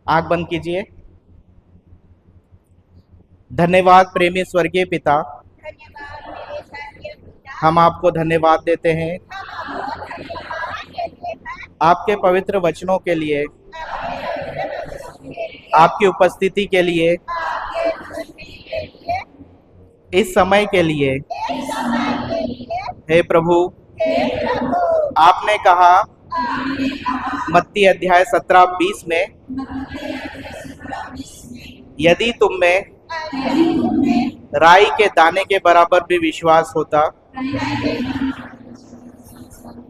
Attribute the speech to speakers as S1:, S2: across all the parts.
S1: आंख बंद कीजिए। धन्यवाद प्रेमी स्वर्गीय पिता, हम आपको धन्यवाद देते हैं आपके पवित्र वचनों के लिए, आपकी उपस्थिति के लिए, इस समय के लिए। हे प्रभु, आपने कहा मत्ती अध्याय 17-20 में, यदि तुम में राई के दाने के बराबर भी विश्वास होता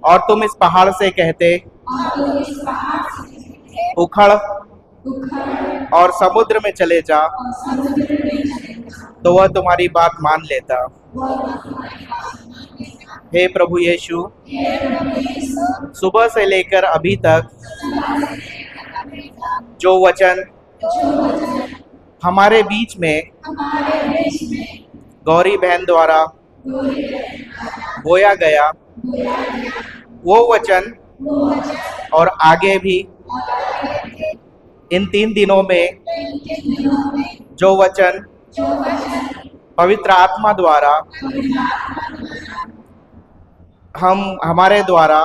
S1: और तुम इस पहाड़ से कहते उखड़ और समुद्र में चले जा, तो वह तुम्हारी बात मान लेता। हे प्रभु यीशु, सुबह से लेकर अभी तक जो वचन हमारे बीच में गौरी बहन द्वारा बोया गया, वो वचन और आगे भी इन 3 दिनों में जो वचन पवित्र आत्मा द्वारा हमारे द्वारा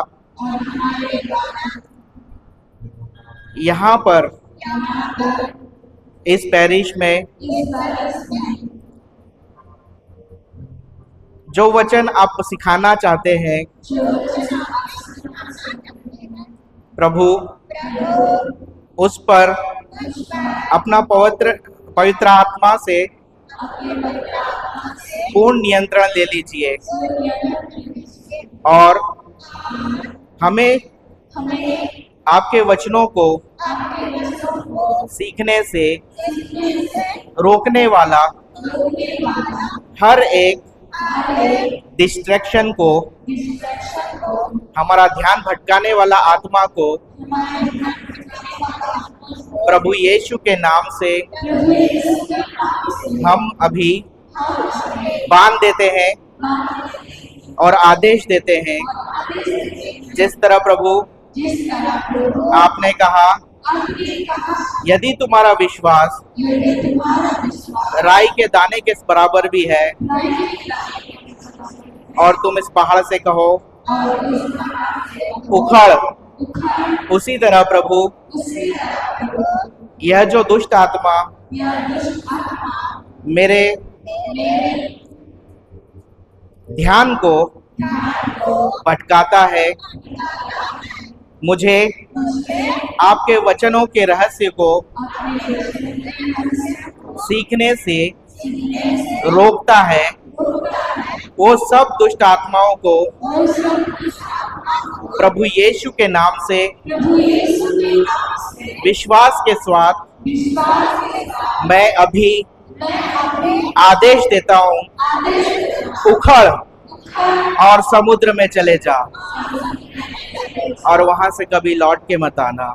S1: यहाँ पर इस पैरिश में जो वचन आप सिखाना चाहते हैं, प्रभु उस पर अपना पवित्र आत्मा से पूर्ण नियंत्रण ले लीजिए और हमें आपके वचनों को सीखने से रोकने वाला हर एक डिस्ट्रैक्शन को, हमारा ध्यान भटकाने वाला आत्मा को प्रभु यीशु के नाम से हम अभी बांध देते हैं और आदेश देते हैं। जिस तरह प्रभु आपने कहा, यदि तुम्हारा विश्वास राई के दाने के बराबर भी है और तुम इस पहाड़ से कहो उखड़, उसी तरह प्रभु यह जो दुष्ट आत्मा मेरे ध्यान को भटकाता है, मुझे आपके वचनों के रहस्य को सीखने से रोकता है, वो सब दुष्ट आत्माओं को प्रभु यीशु के नाम से विश्वास के साथ मैं अभी आदेश देता हूँ, उखड़ और समुद्र में चले जा और वहां से कभी लौट के मत आना।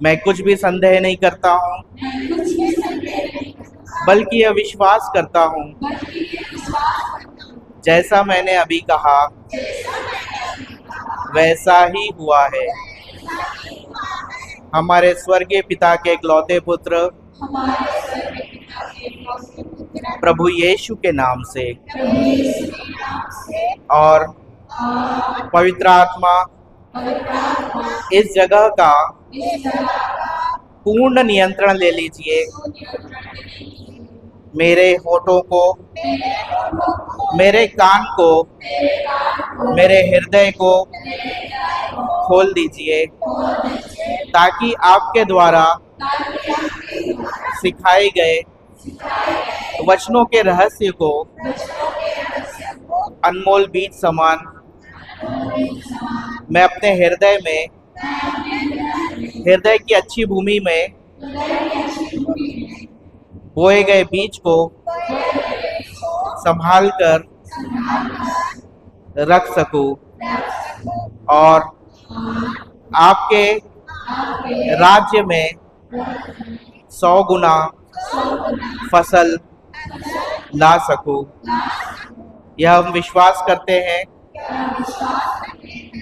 S1: मैं कुछ भी संदेह नहीं करता हूँ, बल्कि यह विश्वास करता हूँ जैसा मैंने अभी कहा वैसा ही हुआ है। हमारे स्वर्गीय पिता के इकलौते पुत्र प्रभु यीशु के नाम से और पवित्र आत्मा इस जगह का पूर्ण नियंत्रण ले लीजिए। मेरे होठों को, मेरे कान को, मेरे हृदय को खोल दीजिए ताकि आपके द्वारा सिखाए गए वचनों के रहस्य को अनमोल बीज समान मैं अपने हृदय में, हृदय की अच्छी भूमि में बोए गए बीज को संभाल कर रख सकूं और आपके राज्य में 100 गुना फसल ला सकूं। यह हम विश्वास करते हैं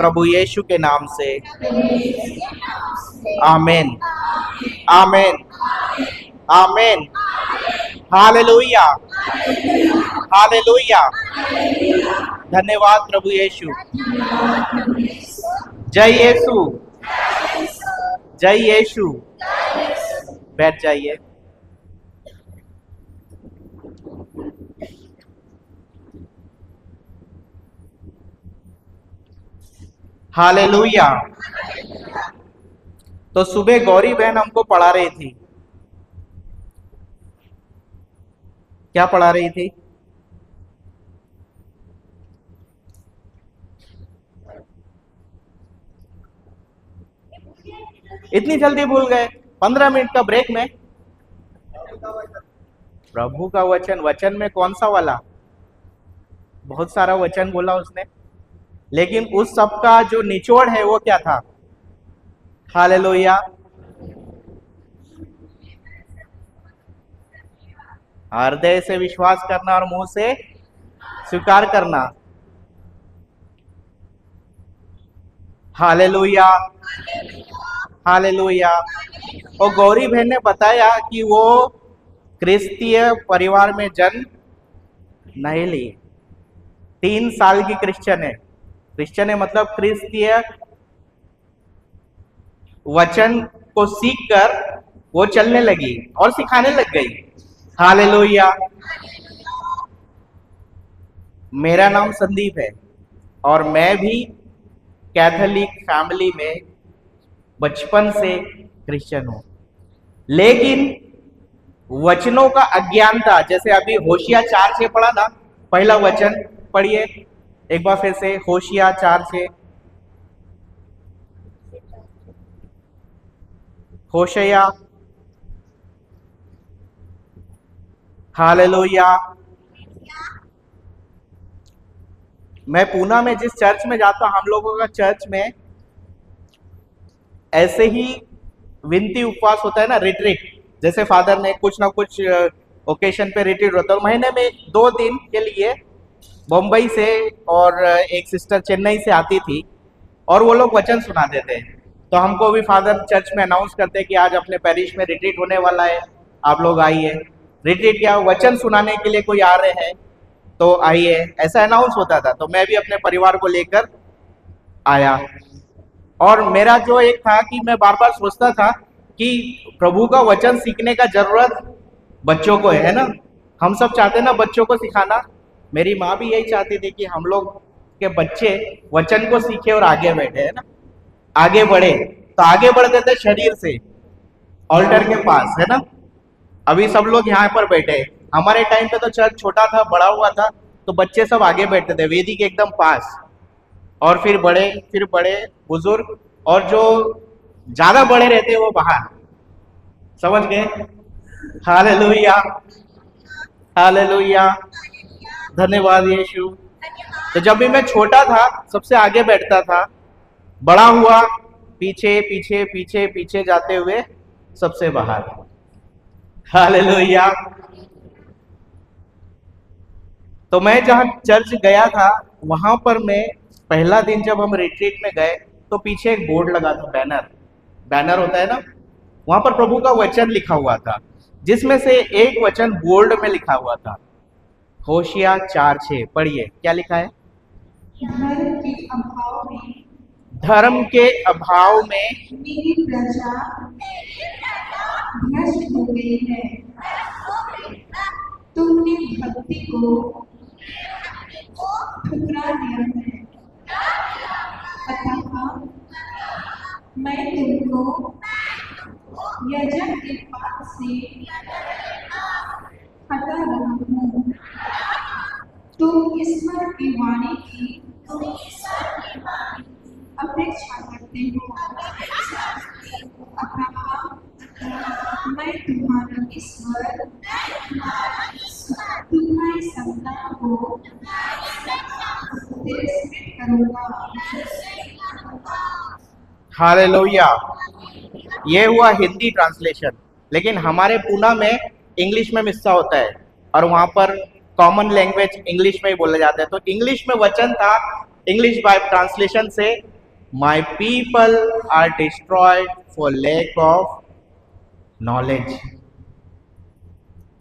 S1: प्रभु यीशु के नाम से। आमीन, आमीन, आमीन। Hallelujah, hallelujah. धन्यवाद प्रभु यीशु। जय यीशु, जय यीशु। बैठ जाइए। हालेलुया। तो सुबह गौरी बहन हमको पढ़ा रही थी। क्या पढ़ा रही थी? इतनी जल्दी भूल गए? 15 मिनट का ब्रेक में प्रभु का वचन। वचन में कौन सा वाला? बहुत सारा वचन बोला उसने, लेकिन उस सब का जो निचोड़ है वो क्या था? हालेलुया। हृदय से विश्वास करना और मुंह से स्वीकार करना। Hallelujah, hallelujah. और गौरी बहन ने बताया कि वो क्रिस्तीय परिवार में जन्म नहीं ली। 3 साल की क्रिश्चियन है। क्रिश्चियन है मतलब क्रिस्तीय वचन को सीखकर वो चलने लगी और सिखाने लग गई। हालेलुया। मेरा नाम संदीप है और मैं भी कैथोलिक फैमिली में बचपन से क्रिश्चियन हूं, लेकिन वचनों का अज्ञान था। जैसे अभी होशिया 4:6 पढ़ा ना, पहला वचन पढ़िए एक बार फिर से। होशिया 4:6। होशिया। हालेलुया। मैं पूना में जिस चर्च में जाता हूं, हम लोगों का चर्च में ऐसे ही विनती उपवास होता है ना, रिट्रीट। जैसे फादर ने कुछ ना कुछ ओकेशन पे रिट्रीट होता है। महीने में 2 दिन के लिए बम्बई से और एक सिस्टर चेन्नई से आती थी और वो लोग वचन सुनाते थे। तो हमको भी फादर चर्च में अनाउंस करते कि आज अपने पैरिश में रिट्रीट होने वाला है, आप लोग आइए। रिट्रीट क्या, वचन सुनाने के लिए कोई आ रहे हैं तो आइए, ऐसा अनाउंस होता था। तो मैं भी अपने परिवार को लेकर आया और मेरा जो एक था कि मैं बार बार सोचता था कि प्रभु का वचन सीखने का जरूरत बच्चों को है ना। हम सब चाहते ना बच्चों को सिखाना। मेरी माँ भी यही चाहती थी कि हम लोग के बच्चे वचन को सीखे और आगे बैठे, है ना, आगे बढ़े। तो आगे बढ़ते थे शरीर से, ऑल्टर के पास, है ना। अभी सब लोग यहाँ पर बैठे। हमारे टाइम पे तो चर्च छोटा था, बड़ा हुआ था, तो बच्चे सब आगे बैठते थे वेदी के एकदम पास, और फिर बड़े बुजुर्ग, और जो ज्यादा बड़े रहते वो बाहर। समझ गए? Hallelujah, hallelujah. धन्यवाद यीशु। तो जब भी मैं छोटा था सबसे आगे बैठता था, बड़ा हुआ पीछे पीछे पीछे पीछे जाते हुए सबसे बाहर। हालेलुया। तो मैं जहाँ चर्च गया था वहां पर मैं पहला दिन जब हम रिट्रीट में गए तो पीछे एक बोर्ड लगा था, बैनर होता है ना, वहां पर प्रभु का वचन लिखा हुआ था, जिसमें से एक वचन बोल्ड में लिखा हुआ था, होशिया 4:6। पढ़िए क्या लिखा है? धर्म के अभाव में
S2: मेरी प्रजा भ्रष्ट हो गई है। तुमने भक्ति को ठुकरा दिया है। अतः मैं तुमको यजन के पास से हटा रहा हूँ। तुम ईश्वर की वाणी की अपेक्षा करते हो, अतः मैं तुम्हारा ईश्वर तुम्हारी संतान को तिरस्कृत करूंगा।
S1: हालेलुया। ये हुआ हिंदी ट्रांसलेशन, लेकिन हमारे पुणे में इंग्लिश में मिस्सा होता है और वहां पर कॉमन लैंग्वेज इंग्लिश में ही बोला जाता है। तो इंग्लिश में वचन था, इंग्लिश बाइबल ट्रांसलेशन से, my people are destroyed for lack of knowledge.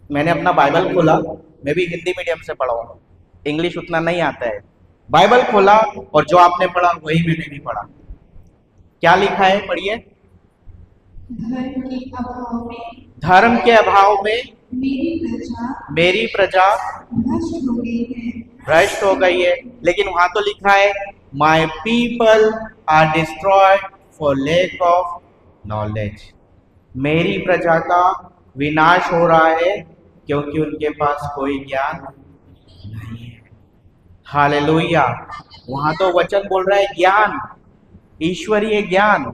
S1: मैंने अपना बाइबल खोला, मैं भी हिंदी मीडियम से पढ़ा हूँ, इंग्लिश उतना नहीं आता है। बाइबल खोला और जो आपने पढ़ा वही मैंने भी पढ़ा। क्या लिखा है, पढ़िए। धर्म के अभाव में मेरी प्रजा भ्रष्ट हो गई है। लेकिन वहां तो लिखा है my people are destroyed for lack of knowledge. मेरी प्रजा का विनाश हो रहा है क्योंकि उनके पास कोई ज्ञान नहीं है। हालेलुया। वहां तो वचन बोल रहा है ज्ञान, ईश्वरीय ज्ञान।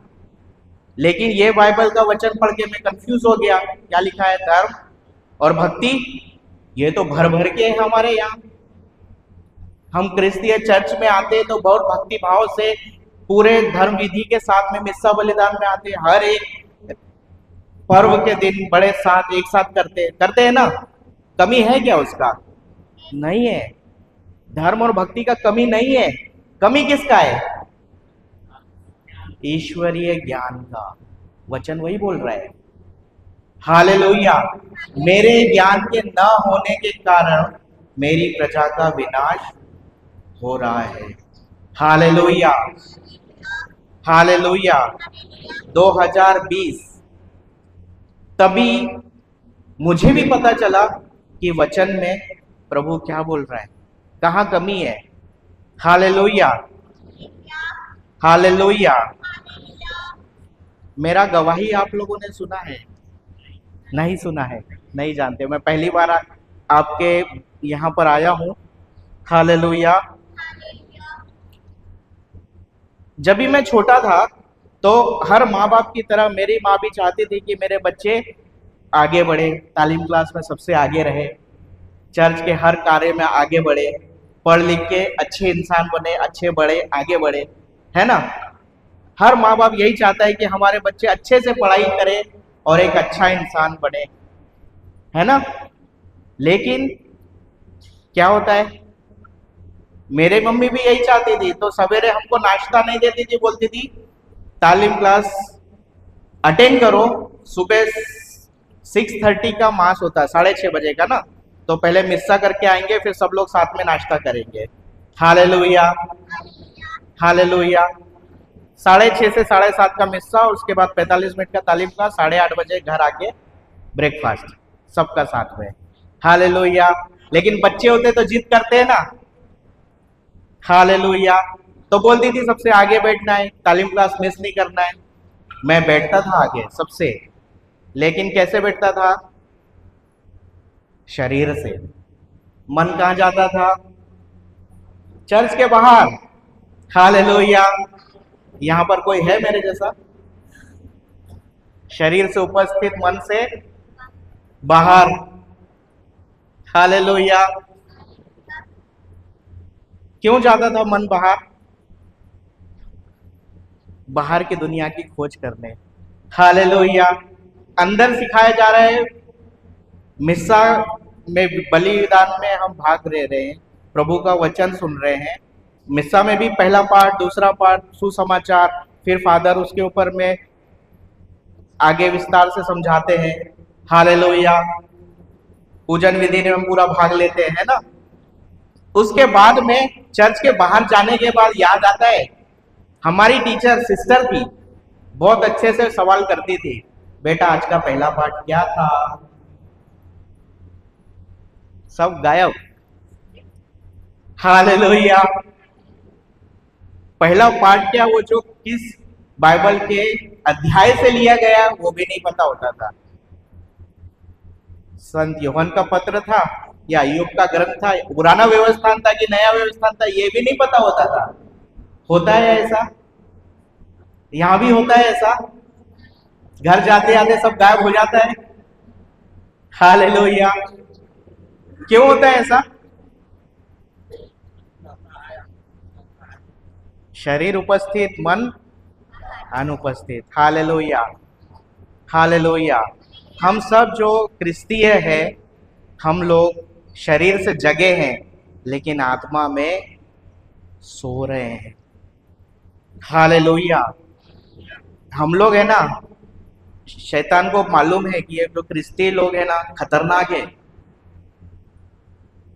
S1: लेकिन ये बाइबल का वचन पढ़ के मैं कंफ्यूज हो गया। क्या लिखा है, धर्म और भक्ति, ये तो भर भर के है हमारे यहाँ। हम क्रिस्तीय चर्च में आते तो बहुत भक्ति भाव से पूरे धर्म विधि के साथ में मिस्सा बलिदान में आते, हर एक पर्व के दिन बड़े साथ एक साथ करते हैं ना। कमी है क्या उसका? नहीं है। धर्म और भक्ति का कमी नहीं है। कमी किसका है? ईश्वरीय ज्ञान का। वचन वही बोल रहा है। हालेलुया। मेरे ज्ञान के न होने के कारण मेरी प्रजा का विनाश हो रहा है। Hallelujah, hallelujah. 2020 तभी मुझे भी पता चला कि वचन में प्रभु क्या बोल रहा है, कहाँ कमी है। Hallelujah, hallelujah. मेरा गवाही आप लोगों ने सुना है? नहीं सुना है, नहीं जानते। मैं पहली बार आपके यहाँ पर आया हूँ। हालेलुया। जब भी मैं छोटा था तो हर माँ बाप की तरह मेरी माँ भी चाहती थी कि मेरे बच्चे आगे बढ़े, तालीम क्लास में सबसे आगे रहे, चर्च के हर कार्य में आगे बढ़े, पढ़ लिख के अच्छे इंसान बने, अच्छे बड़े आगे बढ़े, है ना। हर माँ बाप यही चाहता है कि हमारे बच्चे अच्छे से पढ़ाई करें और एक अच्छा इंसान बने, है ना। लेकिन क्या होता है, मेरे मम्मी भी यही चाहती थी, तो सवेरे हमको नाश्ता नहीं देती थी, बोलती थी तालीम क्लास अटेंड करो। सुबह 6:30 का मास होता है, 6:30 बजे का ना, तो पहले मिस्सा करके आएंगे, फिर सब लोग साथ में नाश्ता करेंगे। Hallelujah, hallelujah. 6:30 से 7:30 का मिस्सा, और उसके बाद 45 मिनट का तालीम क्लास, 8:30 बजे घर आके ब्रेकफास्ट सबका साथ में। हालेलुया। लेकिन बच्चे होते तो जिद करते हैं ना। हालेलुया। तो बोलती थी सबसे आगे बैठना है, तालीम क्लास मिस नहीं करना है। मैं बैठता था आगे सबसे, लेकिन कैसे बैठता था? शरीर से। मन कहाँ जाता था? चर्च के बाहर। हालेलुया। यहां पर कोई है मेरे जैसा? शरीर से उपस्थित, मन से बाहर। हालेलुया। क्यों जाता था मन बाहर? बाहर की दुनिया की खोज करने। हालेलुया। अंदर सिखाया जा रहा है, मिस्सा में बलिदान में हम भाग ले रहे हैं, प्रभु का वचन सुन रहे हैं। मिस्सा में भी पहला पार्ट, दूसरा पार्ट सुसमाचार, फिर फादर उसके ऊपर में आगे विस्तार से समझाते हैं। हालेलुया। पूजन विधि में हम पूरा भाग लेते हैं ना। उसके बाद में चर्च के बाहर जाने के बाद याद आता है, हमारी टीचर सिस्टर थी, बहुत अच्छे से सवाल करती थी, बेटा आज का पहला पार्ट क्या था? सब गायब। हालेलुया। पहला पार्ट क्या, वो जो किस बाइबल के अध्याय से लिया गया वो भी नहीं पता होता था। संत यूहन्ना का पत्र था या अय्यूब का ग्रंथ था, पुराना व्यवस्थान था कि नया व्यवस्थान था, ये भी नहीं पता होता था। होता है ऐसा? यहां भी होता है ऐसा? घर जाते आते सब गायब हो जाता है। हालेलुया। क्यों होता है ऐसा? शरीर उपस्थित, मन अनुपस्थित। Hallelujah, hallelujah. हम सब जो क्रिस्तीय है, हम लोग शरीर से जगे हैं लेकिन आत्मा में सो रहे हैं। हालेलुया। हम लोग है ना, शैतान को मालूम है कि ये जो क्रिस्ती लोग है ना खतरनाक है,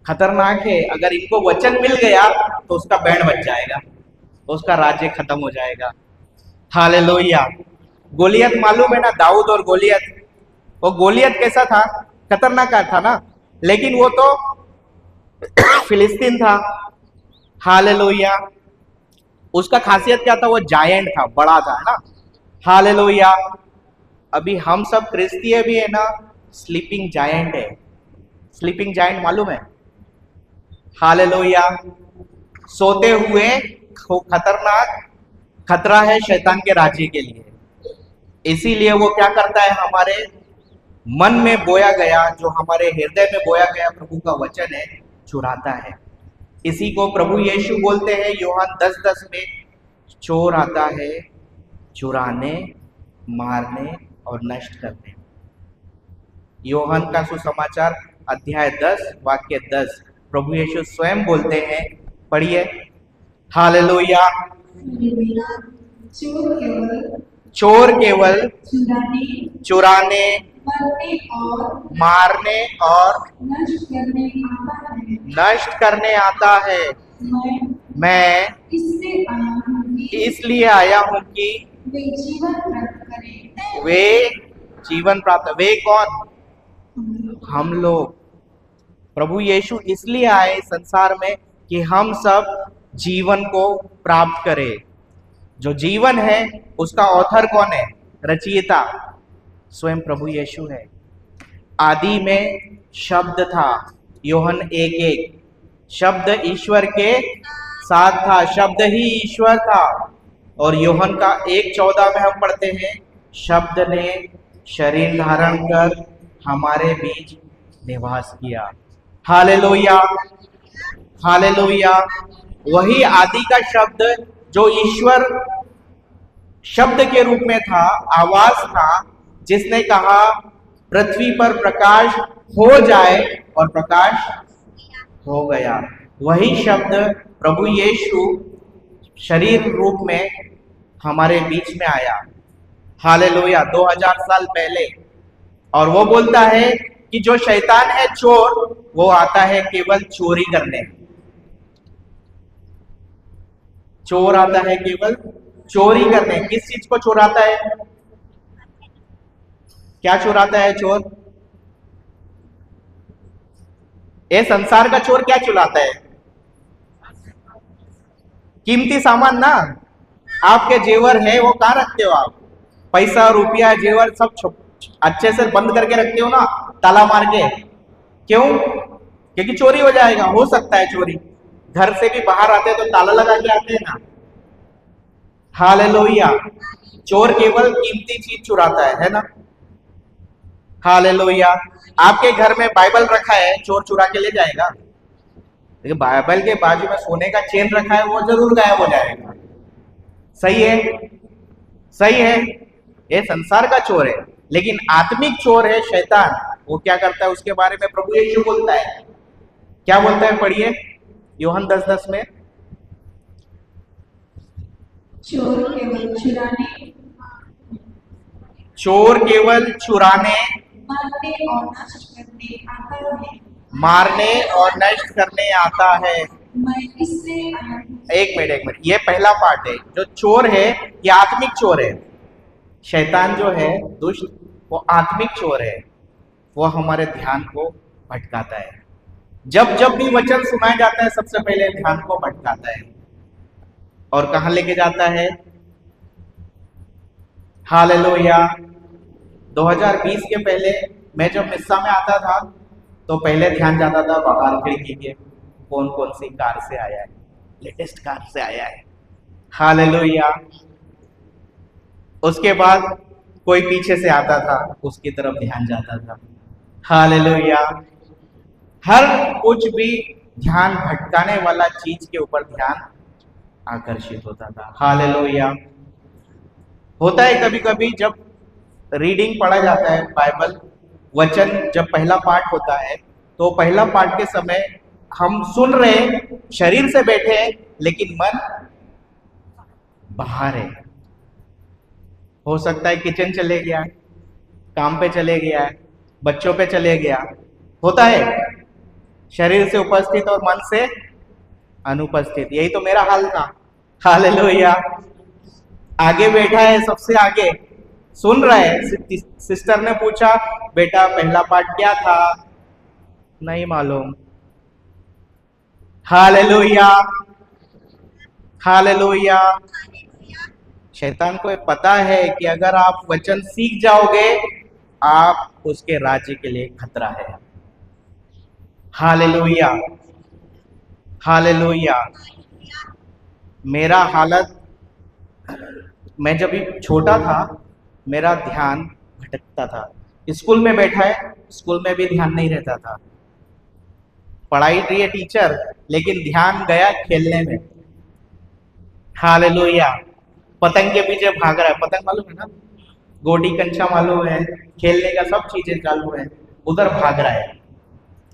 S1: खतरनाक है। अगर इनको वचन मिल गया तो उसका बैंड बज जाएगा, तो उसका राज्य खत्म हो जाएगा। हालेलुया। गोलियत मालूम है ना, दाऊद और गोलियत, वो गोलियत कैसा था? खतरनाक था ना, लेकिन वो तो फिलिस्तीन था। हालेलुया। उसका खासियत क्या था? वो जायंट था, बड़ा था, है ना। हालेलुया। अभी हम सब क्रिस्तीय भी है ना, स्लीपिंग जायंट है। स्लीपिंग जायंट मालूम है? हालेलुया। सोते हुए खतरनाक खतरा है शैतान के राज्य के लिए। इसीलिए वो क्या करता है, हमारे मन में बोया गया, जो हमारे हृदय में बोया गया प्रभु का वचन है, चुराता है। इसी को प्रभु यीशु बोलते हैं यूहन्ना 10:10 में, चोर आता है चुराने, मारने और नष्ट करने। यूहन्ना का सुसमाचार अध्याय 10 वाक्य 10 प्रभु यीशु स्वयं बोलते हैं, पढ़िए। हालेलुया। चोर केवल चुराने, मारने और नष्ट करने आता है। मैं इसलिए आया हूं कि वे जीवन प्राप्त। वे कौन? हम लोग। प्रभु यीशु इसलिए आए संसार में कि हम सब जीवन को प्राप्त करें। जो जीवन है उसका ऑथर कौन है? रचयिता स्वयं प्रभु यीशु है। आदि में शब्द था, यूहन्ना 1:1, शब्द ईश्वर के साथ था, शब्द ही ईश्वर था। और यूहन्ना का 1:14 में हम पढ़ते हैं, शब्द ने शरीर धारण कर हमारे बीच निवास किया। हालेलुया। हालेलुया। वही आदि का शब्द जो ईश्वर शब्द के रूप में था, आवाज था, जिसने कहा पृथ्वी पर प्रकाश हो जाए और प्रकाश हो गया। वही शब्द प्रभु यीशु शरीर रूप में हमारे बीच में आया। हालेलुया। 2000 साल पहले। और वो बोलता है कि जो शैतान है चोर, वो आता है केवल चोरी करने। चोर आता है केवल चोरी करने। किस चीज को चुराता है? क्या चुराता है चोर? ये संसार का चोर क्या चुराता है? कीमती सामान ना। आपके जेवर है वो कहाँ रखते हो आप? पैसा, रुपया, जेवर सब अच्छे से बंद करके रखते हो ना, ताला मार के। क्यों? क्योंकि चोरी हो जाएगा। हो सकता है चोरी। घर से भी बाहर आते तो ताला लगा के आते हैं ना। हालेलुया। चोर केवल कीमती चीज चुराता है ना। हालेलुया। आपके घर में बाइबल रखा है, चोर चुरा के ले जाएगा? लेकिन बाइबल के बाजू में सोने का चेन रखा है, वो जरूर गायब हो जाएगा। सही है? सही है। ये संसार का चोर है, लेकिन आत्मिक चोर है शैतान। वो क्या करता है उसके बारे में प्रभु यीशु बोलता है। क्या बोलता है? पढ़िए यूहन्ना 10:10 में।
S2: चोर केवल चुराने,
S1: चोर केवल चुराने,
S2: मारने और नष्ट करने आता है।
S1: मारने और नष्ट करने आता है।
S2: मैं इससे आया हूं।
S1: एक मिनट, ये पहला पार्ट है। जो चोर है ये आत्मिक चोर है। शैतान जो है दुष्ट, वो आत्मिक चोर है। वो हमारे ध्यान को भटकाता है। जब जब भी वचन सुनाया जाता है, सबसे पहले ध्यान को भटकाता है। और कहां लेके जाता है? हालेलुया। 2020 के पहले मैं जब मिस्सा में आता था तो पहले ध्यान जाता था बाहर खिड़की के, कौन कौन सी कार से आया है, लेटेस्ट कार से आया है। हालेलुया। उसके बाद कोई पीछे से आता था, उसकी तरफ ध्यान जाता था। हालेलुया। हर कुछ भी ध्यान भटकाने वाला चीज के ऊपर ध्यान आकर्षित होता था। हालेलुया। होता है कभी कभी जब रीडिंग पढ़ा जाता है बाइबल वचन, जब पहला पार्ट होता है तो पहला पार्ट के समय हम सुन रहे शरीर से बैठे हैं लेकिन मन बाहर है। हो सकता है किचन चले गया, काम पे चले गया, बच्चों पे चले गया, होता है। शरीर से उपस्थित और मन से अनुपस्थित, यही तो मेरा हाल था। हालेलुया। आगे बैठा है, सबसे आगे सुन रहा है। सिस्टर ने पूछा, बेटा पहला पार्ट क्या था? नहीं मालूम। Hallelujah, hallelujah. शैतान को पता है कि अगर आप वचन सीख जाओगे, आप उसके राज्य के लिए खतरा है। Hallelujah, hallelujah. मेरा हालत, मैं जब भी छोटा था मेरा ध्यान भटकता था। स्कूल में बैठा है, स्कूल में भी ध्यान नहीं रहता था। पढ़ाई रही है टीचर, लेकिन ध्यान गया खेलने में। हालेलुया। पतंग के पीछे भाग रहा है, पतंग मालूम है ना, गोटी कंचा मालूम है, खेलने का सब चीजें चालू है, उधर भाग रहा है।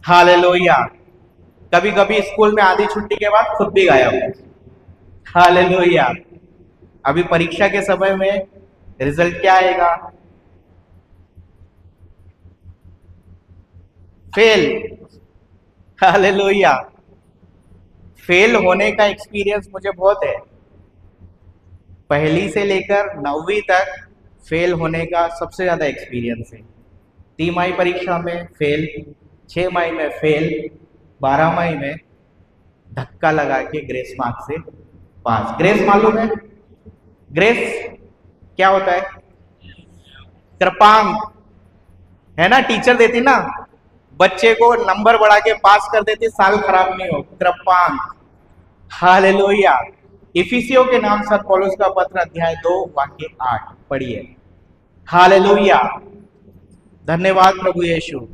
S1: हालेलुया। कभी कभी स्कूल में आधी छुट्टी के बाद खुद भी गायब। हालेलुया। अभी परीक्षा के समय में रिजल्ट क्या आएगा? फेल। हालेलुया। फेल होने का एक्सपीरियंस मुझे बहुत है। पहली से लेकर 9वीं तक फेल होने का सबसे ज्यादा एक्सपीरियंस है। 3 परीक्षा में फेल, 6 में फेल, 12 में धक्का लगा के ग्रेस मार्क से पास। ग्रेस मालूम है? ग्रेस क्या होता है? कृपांक है ना, टीचर देती ना, बच्चे को नंबर बढ़ा के पास कर देती, साल खराब नहीं हो, कृपांक। हालेलुया। इफिसियों के नाम संत पौलुस का पत्र अध्याय 2 वाक्य 8 पढ़िए। हालेलुया। धन्यवाद प्रभु यीशु।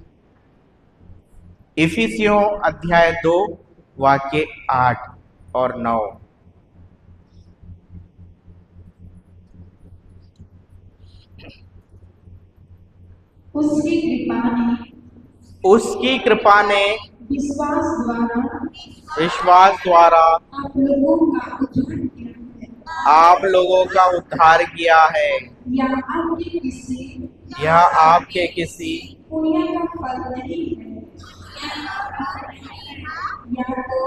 S1: इफिसियों अध्याय 2 वाक्य 8 और 9। उसकी कृपा ने विश्वास द्वारा आप लोगों का उद्धार किया है। यह आपके किसी
S2: पुण्य का फल नहीं है, या तो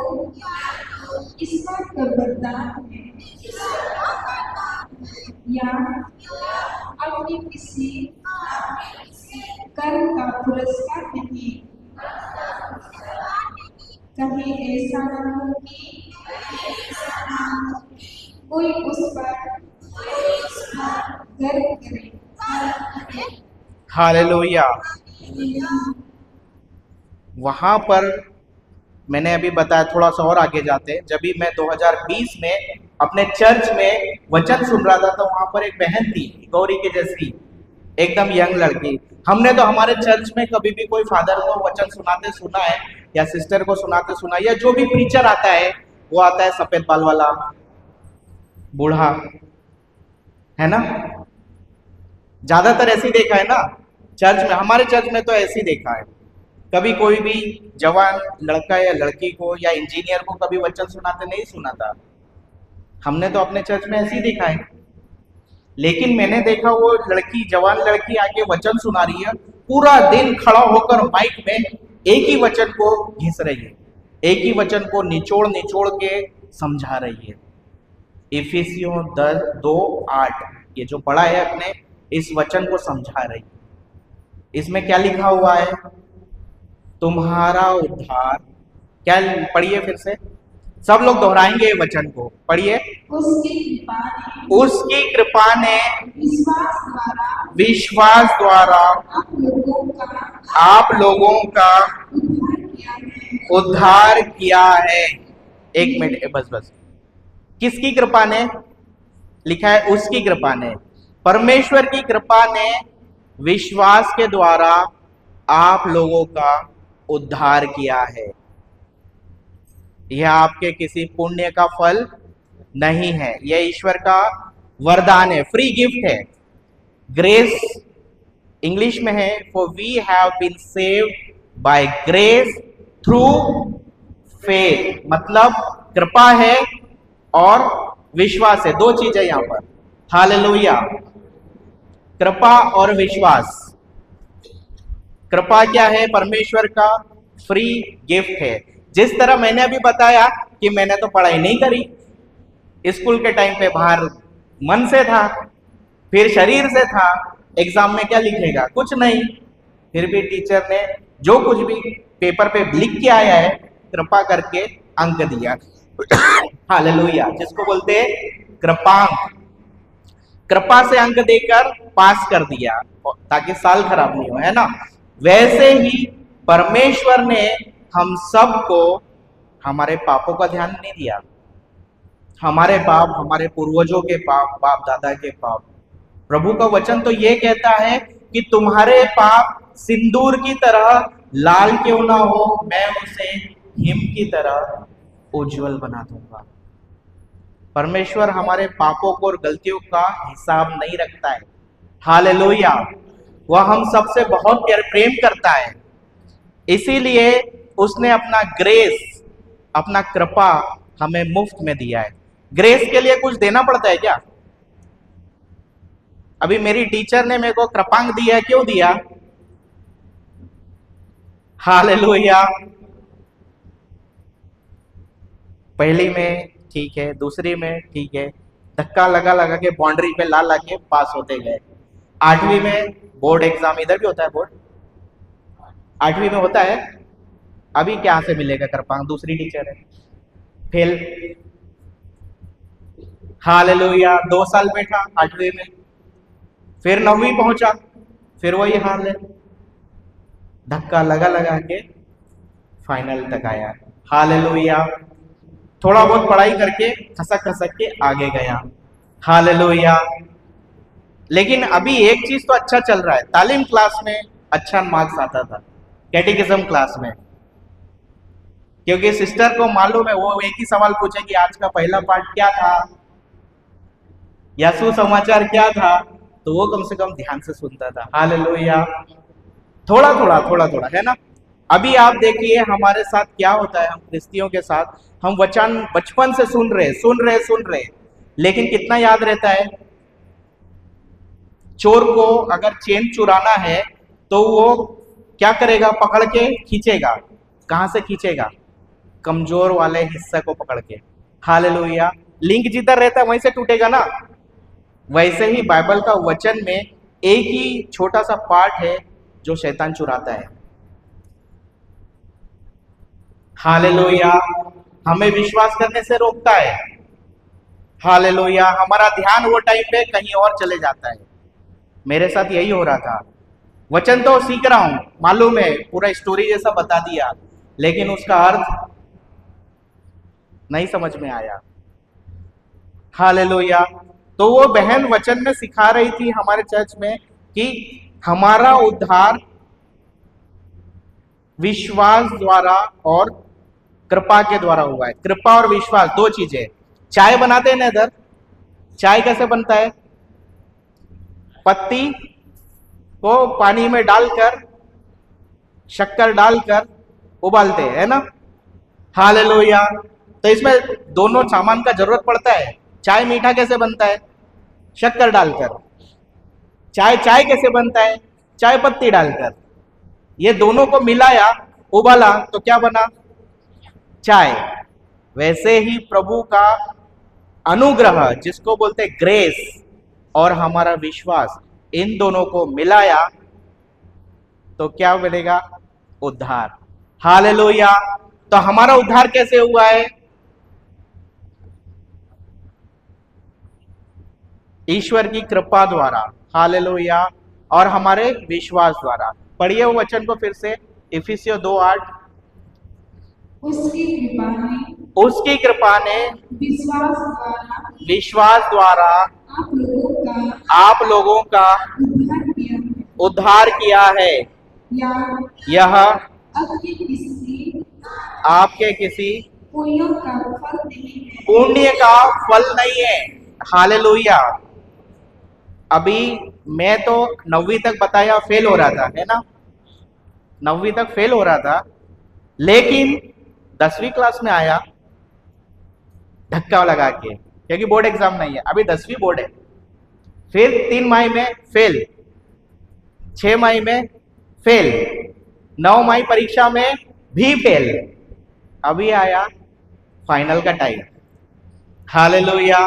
S2: ईश्वर का वरदान है, या अपने किसी कर्म का पुरस्कार नहीं। कहीं ऐसा न हो कि कोई उस पर गर्व करे।
S1: हालेलुया। वहां पर मैंने अभी बताया, थोड़ा सा और आगे जाते हैं। जब भी मैं 2020 में अपने चर्च में वचन सुन रहा था, तो वहां पर एक बहन थी, गौरी के जैसी, एकदम यंग लड़की। हमने तो हमारे चर्च में कभी भी कोई फादर को वचन सुनाते सुना है, या सिस्टर को सुनाते सुना, या जो भी प्रीचर आता है वो आता है सफेद बाल वाला बूढ़ा, है ना। ज्यादातर ऐसे ही देखा है ना चर्च में, हमारे चर्च में तो ऐसे ही देखा है। कभी कोई भी जवान लड़का या लड़की को या इंजीनियर को कभी वचन सुनाते नहीं सुना था। हमने तो अपने चर्च में ऐसे ही देखा है। लेकिन मैंने देखा वो लड़की, जवान लड़की आके वचन सुना रही है, पूरा दिन खड़ा होकर माइक में एक ही वचन को घिस रही है, एक ही वचन को निचोड़ निचोड़ के समझा रही है। इफिसियों 2:8 ये जो पढ़ा है अपने, इस वचन को समझा रही है। इसमें क्या लिखा हुआ है? तुम्हारा उद्धार, क्या? पढ़िए फिर से, सब लोग दोहराएंगे वचन को, पढ़िए। उसकी कृपा ने विश्वास द्वारा आप लोगों का उद्धार किया है। एक मिनट, बस। किसकी कृपा ने? लिखा है उसकी कृपा ने। परमेश्वर की कृपा ने विश्वास के द्वारा आप लोगों का उद्धार किया है। यह आपके किसी पुण्य का फल नहीं है, यह ईश्वर का वरदान है, फ्री गिफ्ट है। ग्रेस इंग्लिश में है, for we have been saved by grace through faith, मतलब कृपा है और विश्वास है, दो चीजें यहां पर। हालेलुया। कृपा और विश्वास। कृपा क्या है? परमेश्वर का फ्री गिफ्ट है। जिस तरह मैंने अभी बताया कि मैंने तो पढ़ाई नहीं करी, स्कूल के टाइम पे बाहर मन से था, फिर शरीर से था, एग्जाम में क्या लिखेगा? कुछ नहीं, फिर भी टीचर ने जो कुछ भी पेपर पे लिख के आया है, कृपा करके अंक दिया। हालेलुया, जिसको बोलते हैं कृपांक। कृपा से अंक देकर पास कर दिया ताकि साल खराब नहीं हो, है ना? वैसे ही परमेश्वर ने हम सबको हमारे पापों का ध्यान नहीं दिया। हमारे पाप, हमारे पूर्वजों के पाप, बाप दादा के पाप। प्रभु का वचन तो ये कहता है कि तुम्हारे पाप सिंदूर की तरह लाल क्यों ना हो, मैं उसे हिम की तरह उज्जवल बना दूंगा। परमेश्वर हमारे पापों को और गलतियों का हिसाब नहीं रखता है। हालेलुया। वह हम सबसे बहुत प्रेम करता है, इसीलिए उसने अपना ग्रेस, अपना कृपा हमें मुफ्त में दिया है। ग्रेस के लिए कुछ देना पड़ता है क्या? अभी मेरी टीचर ने मेरे को कृपांक दिया, क्यों दिया? हालेलुया। पहली में ठीक है, दूसरी में ठीक है, धक्का लगा लगा के बाउंड्री पे ला ला के पास होते गए। 8वीं में बोर्ड एग्जाम, इधर भी होता है बोर्ड, 8वीं में होता है। अभी क्या से मिलेगा कृपांक? दूसरी टीचर है, फेल। हालेलुया। 2 साल बैठा 8वीं में, फिर 9वीं पहुंचा, फिर वही हाल है, धक्का लगा लगा के फाइनल तक आया। हालेलुया। थोड़ा बहुत पढ़ाई करके खसक खसक के आगे गया। हालेलुया। लेकिन अभी एक चीज तो अच्छा चल रहा है, तालीम क्लास में अच्छा मार्क्स आता था, कैटेकिज्म क्लास में, क्योंकि सिस्टर को मालूम है, वो एक ही सवाल पूछेगी, आज का पहला पार्ट क्या था या सुसमाचार क्या था, तो वो कम से कम ध्यान से सुनता था। हालेलुया। थोड़ा थोड़ा, है ना? अभी आप देखिए हमारे साथ क्या होता है, हम क्रिस्तियों के साथ, हम वचन बचपन से सुन रहे, लेकिन कितना याद रहता है? चोर को अगर चेन चुराना है तो वो क्या करेगा? पकड़ के खींचेगा। कहां से खींचेगा? कमजोर वाले हिस्से को पकड़ के। हालेलुया। लिंक जिधर रहता है वहीं से टूटेगा ना। वैसे ही बाइबल का वचन में एक ही छोटा सा पार्ट है जो शैतान चुराता है। हालेलुया। हमें विश्वास करने से रोकता है। हालेलुया। हमारा ध्यान वो टाइम पे कहीं और चले जाता है। मेरे साथ यही हो रहा था। वचन तो सीख रहा हूं, मालूम है, पूरा स्टोरी जैसा बता दिया, लेकिन उसका अर्थ नहीं समझ में आया। हालेलुया। तो वो बहन वचन में सिखा रही थी हमारे चर्च में कि हमारा उद्धार विश्वास द्वारा और कृपा के द्वारा हुआ है। कृपा और विश्वास दो चीजें। चाय बनाते हैं ना इधर, चाय कैसे बनता है? पत्ती को पानी में डालकर, शक्कर डालकर उबालते हैं, है ना? हालेलुया। तो इसमें दोनों सामान का जरूरत पड़ता है। चाय मीठा कैसे बनता है? शक्कर डालकर। चाय कैसे बनता है? चाय पत्ती डालकर। ये दोनों को मिलाया, उबाला, तो क्या बना? चाय। वैसे ही प्रभु का अनुग्रह, जिसको बोलते ग्रेस, और हमारा विश्वास, इन दोनों को मिलाया तो क्या बनेगा? उद्धार। हालेलुया। तो हमारा उद्धार कैसे हुआ है? ईश्वर की कृपा द्वारा। हालेलुया। और हमारे विश्वास द्वारा। पढ़िए वो वचन को फिर से, इफिसियों 2:8। उसकी कृपा ने विश्वास द्वारा आप लोगों का उद्धार किया है। यह आपके किसी पुण्य का फल नहीं है। हालेलुया। अभी मैं तो 9वीं तक बताया फेल हो रहा था, है ना? 9वीं तक फेल हो रहा था, लेकिन 10वीं क्लास में आया धक्का लगा के, क्योंकि बोर्ड एग्जाम नहीं है, अभी 10वीं बोर्ड है। फिर 3 मई में फेल, 6 मई में फेल, 9 मई परीक्षा में भी फेल, अभी आया फाइनल का टाइम। हालेलुया,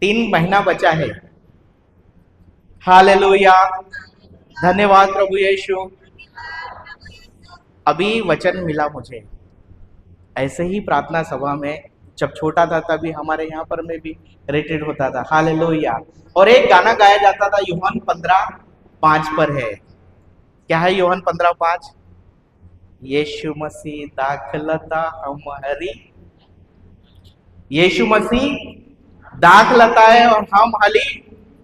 S1: 3 महीना बचा है। हालेलुया, धन्यवाद प्रभु यीशु। अभी वचन मिला मुझे, ऐसे ही प्रार्थना सभा में जब छोटा था तभी हमारे यहाँ पर में भी रिट्रीट होता था। हालेलुया, और एक गाना गाया जाता था, यूहन्ना 15:5 पर है। क्या है यूहन्ना 15:5? यीशु मसीह दाखलता हमारी, यीशु मसीह दाखलता है और हम हली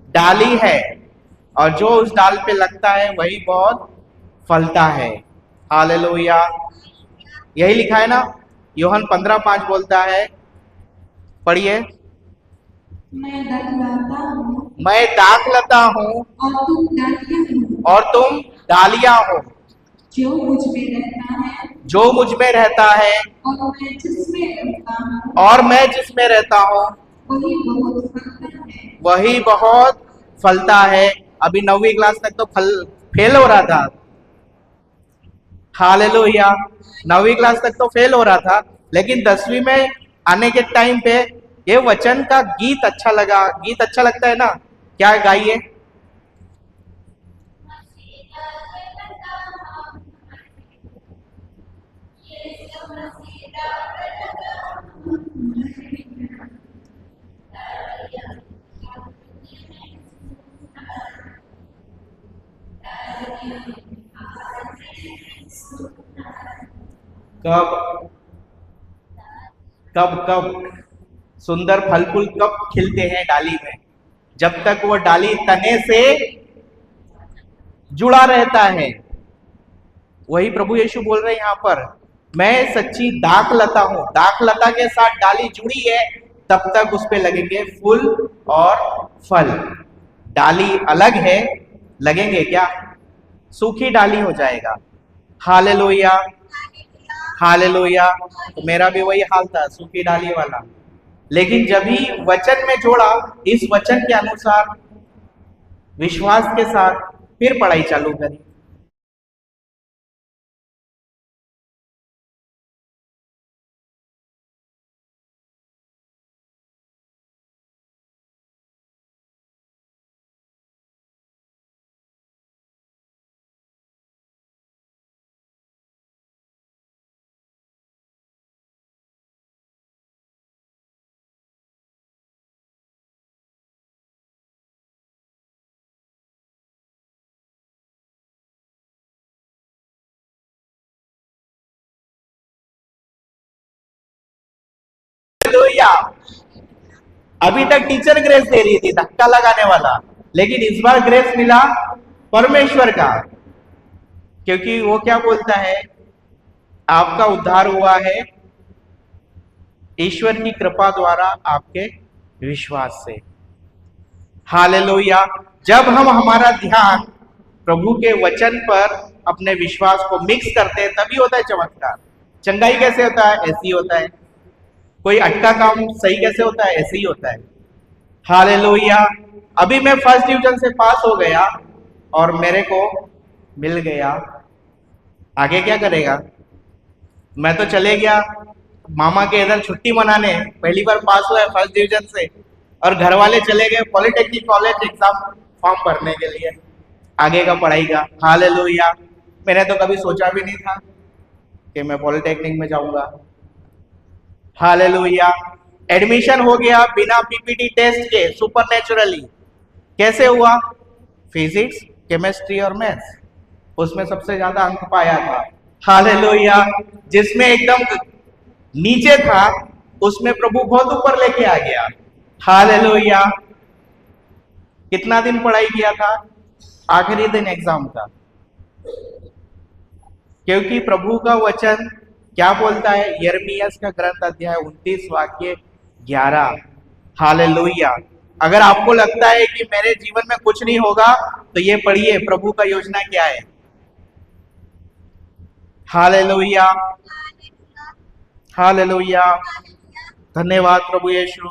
S1: डाली है, और जो उस डाल पे लगता है वही बहुत फलता है। हालेलुया, यही लिखा है ना। यूहन्ना 15:5 बोलता है, पढ़िए।
S2: मैं दाखलता हूँ
S1: मैं दाखलता हूँ
S2: और तुम डालियाँ हो।
S1: और तुम डालियां हो।
S2: जो मुझ में रहता है
S1: जो मुझ में रहता है
S2: और मैं जिसमें रहता हूँ
S1: और मैं जिसमें रहता हूँ
S2: वही बहुत फलता है।
S1: वही बहुत फलता है। अभी 9वीं क्लास तक तो फेल हो रहा था। हालेलुया, 9वीं क्लास तक तो फेल हो रहा था, लेकिन 10वीं में आने के टाइम पे ये वचन का गीत अच्छा लगा। गीत अच्छा लगता है ना, क्या गाइए? कब कब कब सुंदर फल फूल कब खिलते हैं डाली में? जब तक वो डाली तने से जुड़ा रहता है। वही प्रभु यीशु बोल रहे हैं यहाँ पर, मैं सच्ची दाखलता हूं। दाखलता के साथ डाली जुड़ी है, तब तक उस पे लगेंगे फूल और फल। डाली अलग है, लगेंगे क्या? सूखी डाली हो जाएगा। Hallelujah, hallelujah. तो मेरा भी वही हाल था, सूखी डाली वाला। लेकिन जब ही वचन में जोड़ा, इस वचन के अनुसार विश्वास के साथ फिर पढ़ाई चालू करी। हालेलुया। अभी तक टीचर ग्रेस दे रही थी, धक्का लगाने वाला, लेकिन इस बार ग्रेस मिला परमेश्वर का। क्योंकि वो क्या बोलता है, आपका उद्धार हुआ है ईश्वर की कृपा द्वारा आपके विश्वास से। हालेलुया। जब हम हमारा ध्यान प्रभु के वचन पर अपने विश्वास को मिक्स करते हैं, तभी होता है चमत्कार। चंगाई कैसे होता है? ऐसे ही होता है। कोई अटका काम सही कैसे होता है? ऐसे ही होता है। हालेलुया। अभी मैं फर्स्ट डिवीजन से पास हो गया और मेरे को मिल गया, आगे क्या करेगा? मैं तो चले गया मामा के इधर छुट्टी मनाने, पहली बार पास हुआ है फर्स्ट डिवीजन से, और घर वाले चले गए पॉलिटेक्निक कॉलेज एग्जाम फॉर्म भरने के लिए आगे का पढ़ाई का। हालेलुया। मैंने तो कभी सोचा भी नहीं था कि मैं पॉलिटेक्निक में जाऊंगा। हालेलुया। एडमिशन हो गया बिना पीपीटी टेस्ट के, सुपरनेचुरली। कैसे हुआ? फिजिक्स, केमिस्ट्री और मैथ्स, उसमें सबसे ज्यादा अंक पाया था। हालेलुया। जिसमें एकदम नीचे था, उसमें प्रभु बहुत ऊपर लेके आ गया। हालेलुया। कितना दिन पढ़ाई किया था? आखिरी दिन एग्जाम था। क्योंकि प्रभु का वचन क्या बोलता है? यिर्मयाह का ग्रंथ अध्याय 29 वाक्य 11। हालेलुया। अगर आपको लगता है कि मेरे जीवन में कुछ नहीं होगा, तो ये पढ़िए प्रभु का योजना क्या है। हालेलुया। हालेलुया। धन्यवाद प्रभु यीशु।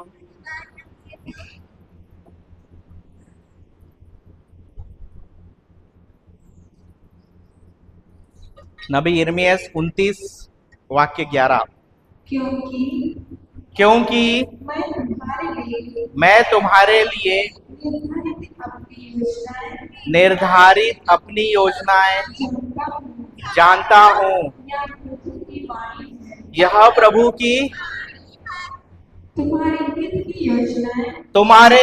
S1: नबी यिर्मयाह 29 वाक्य 11।
S2: क्योंकि
S1: क्योंकि
S2: मैं तुम्हारे लिए
S1: मैं तुम्हारे लिए
S2: निर्धारित अपनी योजनाएं
S1: निर्धारित अपनी योजनाएं
S2: जानता हूँ।
S1: जानता हूँ।
S2: यह प्रभु की वाणी है।
S1: यह प्रभु की
S2: तुम्हारे हित की योजनाएं
S1: तुम्हारे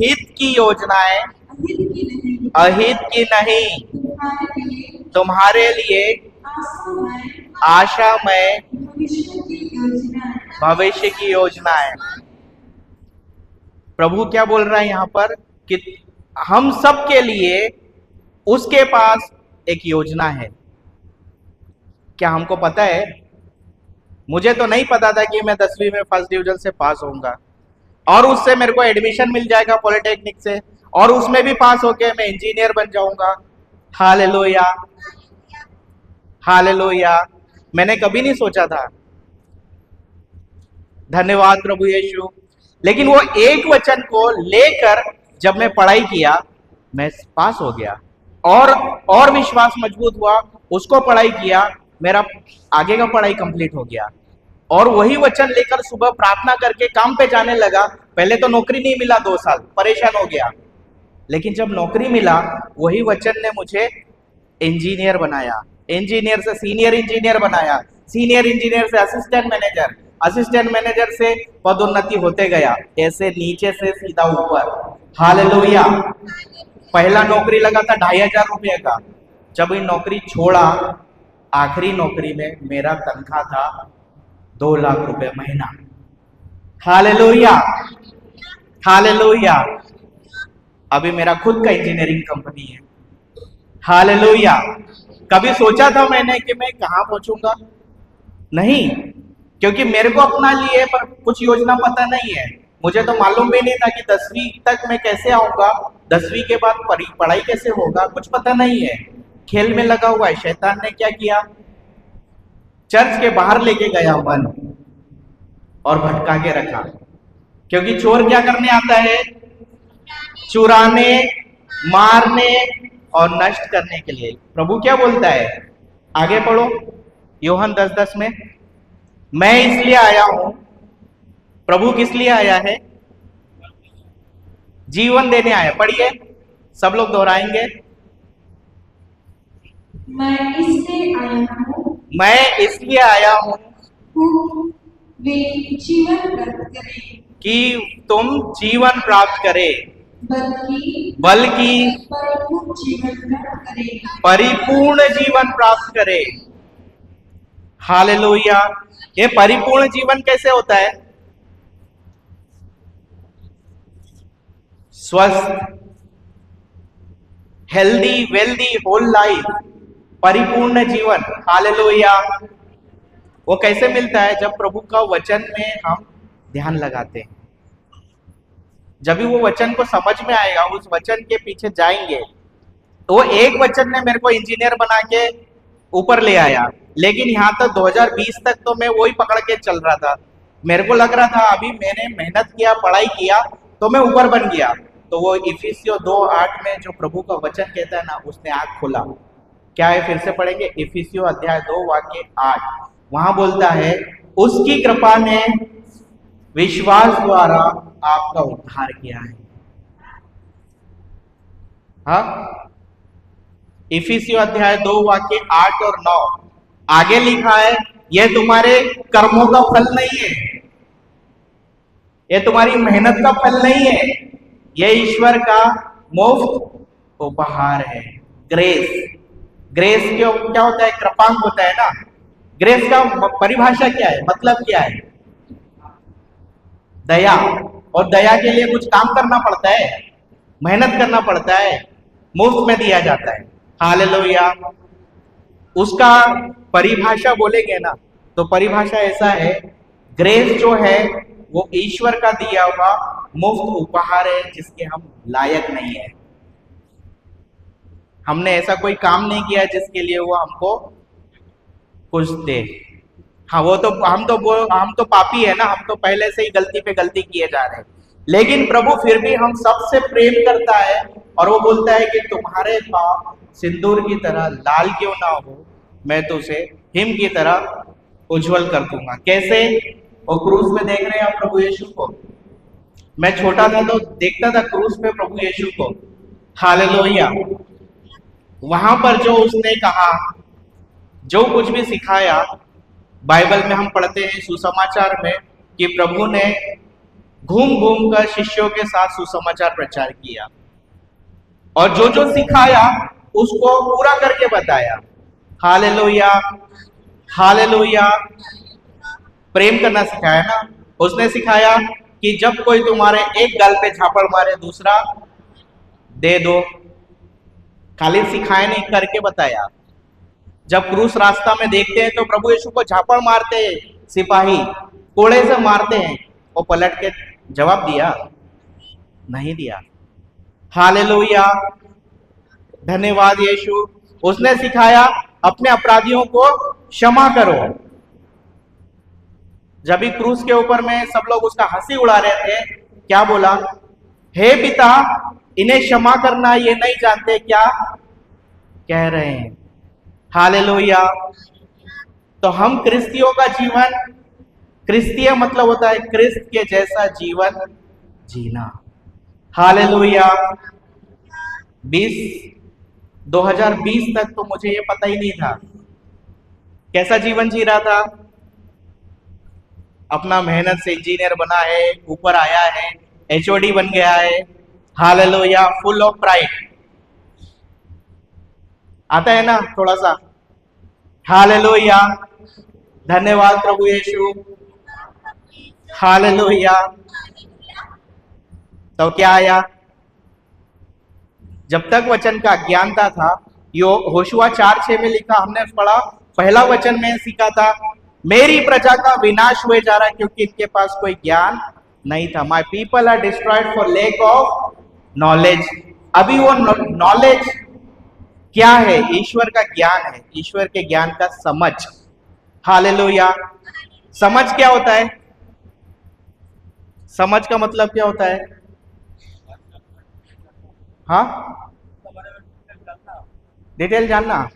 S1: हित की योजनाएं
S2: अहित की नहीं,
S1: अहित की नहीं,
S2: तुम्हारे लिए
S1: तुम्हारे लिए
S2: आशामय
S1: आशामय
S2: भविष्य की योजनाएं।
S1: भविष्य की योजनाएं। प्रभु क्या बोल रहा है यहाँ पर कि हम सब के लिए उसके पास एक योजना है। क्या हमको पता है? मुझे तो नहीं पता था कि मैं 10वीं में फर्स्ट डिवीजन से पास होऊंगा और उससे मेरे को एडमिशन मिल जाएगा पॉलिटेक्निक से और उसमें भी पास होके मैं इंजीनियर बन जाऊंगा। Hallelujah, hallelujah. मैंने कभी नहीं सोचा था। धन्यवाद प्रभु यीशु। लेकिन वो एक वचन को लेकर जब मैं पढ़ाई किया मैं पास हो गया और विश्वास मजबूत हुआ, उसको पढ़ाई किया, मेरा आगे का पढ़ाई कंप्लीट हो गया और वही वचन लेकर सुबह प्रार्थना करके काम पे जाने लगा। पहले तो नौकरी नहीं मिला, 2 साल परेशान हो गया, लेकिन जब नौकरी मिला वही वचन ने मुझे इंजीनियर बनाया, इंजीनियर से सीनियर इंजीनियर बनाया, सीनियर इंजीनियर से असिस्टेंट मैनेजर, असिस्टेंट मैनेजर से पदोन्नति होते गया, ऐसे नीचे से सीधा ऊपर। हालेलुया। पहला नौकरी लगा था 2500 रुपये का, जब ये नौकरी छोड़ा आखिरी नौकरी में मेरा तनख्वाह था 2 लाख रुपए महीना। Hallelujah, hallelujah. अभी मेरा खुद का इंजीनियरिंग कंपनी है। हालेलुया। कभी सोचा था मैंने कि मैं कहाँ पहुंचूंगा? नहीं, क्योंकि मेरे को अपना लिए पर कुछ योजना पता नहीं है। मुझे तो मालूम भी नहीं था कि 10वीं तक मैं कैसे आऊंगा, 10वीं के बाद पढ़ाई कैसे होगा, कुछ पता नहीं है। खेल में लगा हुआ है। शैतान ने क्या किया? चर्च के बाहर लेके गया मन और भटका के रखा, क्योंकि चोर क्या करने आता है? चुराने, मारने और नष्ट करने के लिए। प्रभु क्या बोलता है? आगे पढ़ो, यूहन्ना 10:10 में, मैं इसलिए आया हूं। प्रभु किस लिए आया है? जीवन देने आया। पढ़िए, सब लोग दोहराएंगे।
S2: मैं इसलिए आया हूँ
S1: मैं इसलिए आया हूं
S2: वे जीवन प्राप्त करें,
S1: कि तुम जीवन प्राप्त करे,
S2: बल्कि परिपूर्ण जीवन प्राप्त करें।
S1: परिपूर्ण जीवन प्राप्त करे। हालेलुया। ये परिपूर्ण जीवन कैसे होता है? स्वस्थ, हेल्दी, वेल्दी, होल लाइफ, परिपूर्ण जीवन। हालेलुया। वो कैसे मिलता है? जब प्रभु का वचन में हम ध्यान लगाते हैं, जब भी वो वचन को समझ में आएगा, उस वचन के पीछे जाएंगे। तो वो एक वचन ने मेरे को इंजीनियर बना के ऊपर ले आया, लेकिन यहाँ तक 2020 तक तो मैं वही पकड़ के चल रहा था। मेरे को लग रहा था अभी मैंने मेहनत किया, पढ़ाई किया तो मैं ऊपर बन गया। तो वो इफिसियों 2:8 में जो प्रभु का वचन कहता है ना, उसने आंख खोला। क्या है? फिर से पढ़ेंगे, इफिसियों अध्याय 2 वाक्य 8। वहां बोलता है, उसकी कृपा ने विश्वास द्वारा आपका उद्धार किया है। हाँ, इफिसियों अध्याय 2 वाक्य 8 और 9 आगे लिखा है, यह तुम्हारे कर्मों का फल नहीं है, यह तुम्हारी मेहनत का फल नहीं है, यह ईश्वर का मुफ्त उपहार है। ग्रेस, ग्रेस क्या होता है? कृपांक होता है ना। ग्रेस का परिभाषा क्या है? मतलब क्या है? दया। और दया के लिए कुछ काम करना पड़ता है, मेहनत करना पड़ता है, मुफ्त में दिया जाता है। हालेलुया। उसका परिभाषा बोलेंगे ना, तो परिभाषा ऐसा है, ग्रेस जो है वो ईश्वर का दिया हुआ मुफ्त उपहार है, जिसके हम लायक नहीं है। हमने ऐसा कोई काम नहीं किया जिसके लिए वो हमको कुछ दे। हाँ वो तो हम तो पापी है ना, हम तो पहले से ही गलती पे गलती किए जा रहे हैं। लेकिन प्रभु फिर भी हम सबसे प्रेम करता है और वो बोलता है कि तुम्हारे पाप सिंदूर की तरह लाल क्यों ना हो, मैं तो उसे हिम की तरह उज्जवल कर दूंगा। कैसे? वो क्रूस में देख रहे हैं आप प्रभु यीशु को। मैं छोटा था तो देखता था क्रूस पे प्रभु यीशु को। हालेलुया। वहां पर जो उसने कहा, जो कुछ भी सिखाया, बाइबल में हम पढ़ते हैं सुसमाचार में कि प्रभु ने घूम घूम कर शिष्यों के साथ सुसमाचार प्रचार किया और जो जो सिखाया उसको पूरा करके बताया। Hallelujah, hallelujah. प्रेम करना सिखाया ना। उसने सिखाया कि जब कोई तुम्हारे एक गाल पे झापड़ मारे दूसरा दे दो। खाली सिखाया नहीं, करके बताया। जब क्रूस रास्ता में देखते हैं तो प्रभु यीशु को झापड़ मारते हैं सिपाही, कोड़े से मारते हैं, वो पलट के जवाब दिया? नहीं दिया। हालेलुया, धन्यवाद यीशु। उसने सिखाया अपने अपराधियों को क्षमा करो। जब भी क्रूस के ऊपर में सब लोग उसका हंसी उड़ा रहे थे, क्या बोला? हे पिता, इन्हें क्षमा करना, ये नहीं जानते क्या कह रहे हैं। हालेलुया। तो हम क्रिस्तियों का जीवन, क्रिस्तीय मतलब होता है क्रिस्त के जैसा जीवन जीना। हालेलुया। 2020 तक तो मुझे ये पता ही नहीं था कैसा जीवन जी रहा था। अपना मेहनत से इंजीनियर बना है, ऊपर आया है, एचओडी बन गया है। Hallelujah, full of pride. आता है ना थोड़ा सा? हालेलुया, धन्यवाद प्रभु यीशु। हालेलुया। तो क्या आया? जब तक वचन का अज्ञानता था, यो होशुआ 4:6 में लिखा, हमने पढ़ा, पहला वचन में सीखा था, मेरी प्रजा का विनाश हुए जा रहा है क्योंकि इनके पास कोई ज्ञान नहीं था। My people are destroyed for lack of knowledge. अभी वो नॉलेज क्या है? ईश्वर का ज्ञान है, ईश्वर के ज्ञान का समझ। हालेलुया। समझ क्या होता है? समझ का मतलब क्या होता है? हाँ, डिटेल जानना।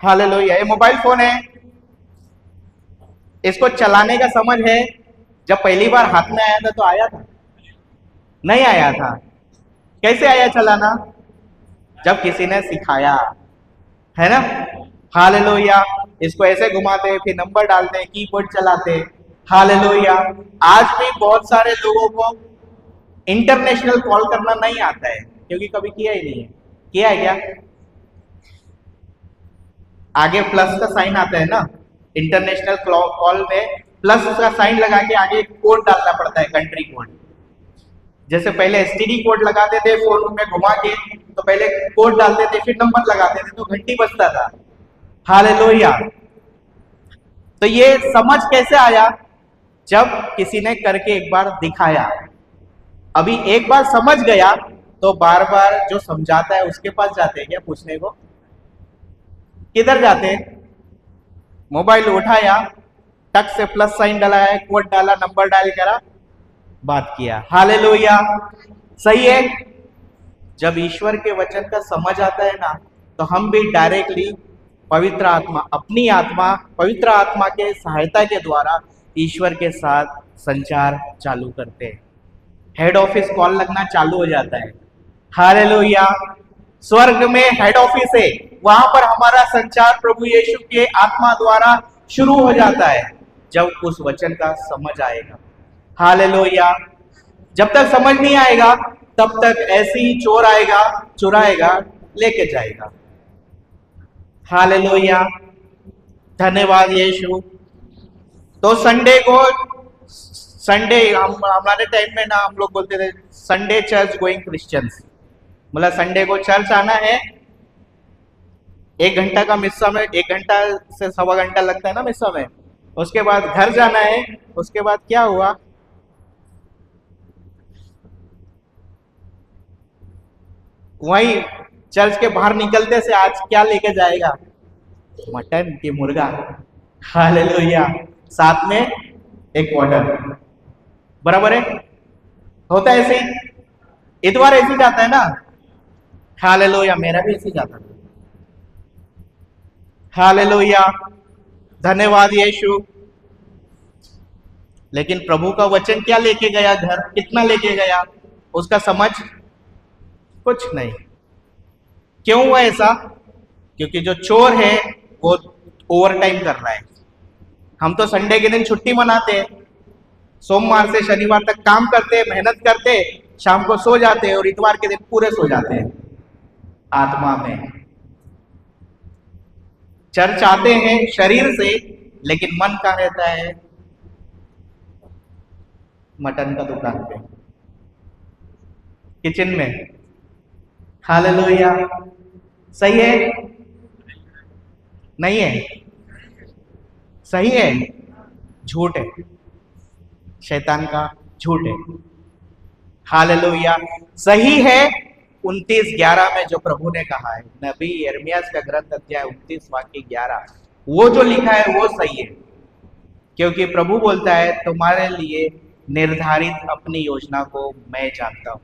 S1: हालेलुया। ये मोबाइल फोन है, इसको चलाने का समझ है। जब पहली बार हाथ में आया था तो आया था? नहीं आया था। कैसे आया चलाना? जब किसी ने सिखाया, है ना? हालेलुया। इसको ऐसे घुमाते, फिर नंबर डालते, कीबोर्ड चलाते। हालेलुया। आज भी बहुत सारे लोगों को इंटरनेशनल कॉल करना नहीं आता है क्योंकि कभी किया ही नहीं है। किया है क्या? आगे प्लस का साइन आता है ना, इंटरनेशनल कॉल में प्लस का साइन लगा के आगे कोड डालना पड़ता है, कंट्री कोड। जैसे पहले एसटीडी कोड लगाते थे फोन में घुमा के, तो पहले कोड डालते थे फिर नंबर लगाते थे तो घंटी बजता था। हालेलुया। तो ये समझ कैसे आया? जब किसी ने करके एक बार दिखाया। अभी एक बार समझ गया तो बार बार जो समझाता है उसके पास जाते हैं क्या पूछने को? किधर जाते हैं? मोबाइल उठाया, टक से प्लस साइन डलाया, कोड डाला, नंबर डायल करा, बात किया। हालेलुया। सही है। जब ईश्वर के वचन का समझ आता है ना, तो हम भी डायरेक्टली पवित्र आत्मा, अपनी आत्मा, पवित्र आत्मा के सहायता के द्वारा ईश्वर के साथ संचार चालू करते हैं। हेड ऑफिस कॉल लगना चालू हो जाता है। हालेलुया। स्वर्ग में हेड ऑफिस है, वहां पर हमारा संचार प्रभु यीशु के आत्मा द्वारा शुरू हो जाता है जब उस वचन का समझ आएगा। हालेलुया। जब तक समझ नहीं आएगा तब तक ऐसे ही चोर आएगा, चुराएगा, लेके जाएगा। हालेलुया। धन्यवाद यीशु। तो संडे को, संडे हमारे टाइम में ना हम लोग बोलते थे संडे चर्च गोइंग क्रिश्चियंस। मतलब संडे को चर्च आना है, 1 घंटा का मिस्सा में, 1 घंटा से 1.25 घंटा लगता है ना मिस्सा में। उसके बाद घर जाना है। उसके बाद क्या हुआ? वही चर्च के बाहर निकलते से आज क्या लेके जाएगा? मटन की मुर्गा? हालेलुया। साथ में एक क्वार्टर, बराबर है। होता है ऐसे ही, इतवार ऐसे ही जाता है ना। हालेलुया, मेरा भी ऐसे ही जाता था। हालेलुया, धन्यवाद यीशु। लेकिन प्रभु का वचन क्या लेके गया घर, कितना लेके गया, उसका समझ कुछ नहीं। क्यों हुआ ऐसा? क्योंकि जो चोर है वो ओवर टाइम कर रहा है। हम तो संडे के दिन छुट्टी मनाते हैं, सोमवार से शनिवार तक काम करते हैं, मेहनत करते हैं, शाम को सो जाते हैं और इतवार के दिन पूरे सो जाते हैं आत्मा में। चर्च आते हैं शरीर से, लेकिन मन कहाँ रहता है? मटन का दुकान पे, किचन में। हालेलुया, सही है? नहीं है? सही है? झूठ है, शैतान का झूठ है। हालेलुया, सही है 29:11 में जो प्रभु ने कहा है, नबी यिर्मयाह का ग्रंथ अध्याय 29 वाक्य 11, वो जो लिखा है वो सही है। क्योंकि प्रभु बोलता है तुम्हारे लिए निर्धारित अपनी योजना को मैं जानता हूं,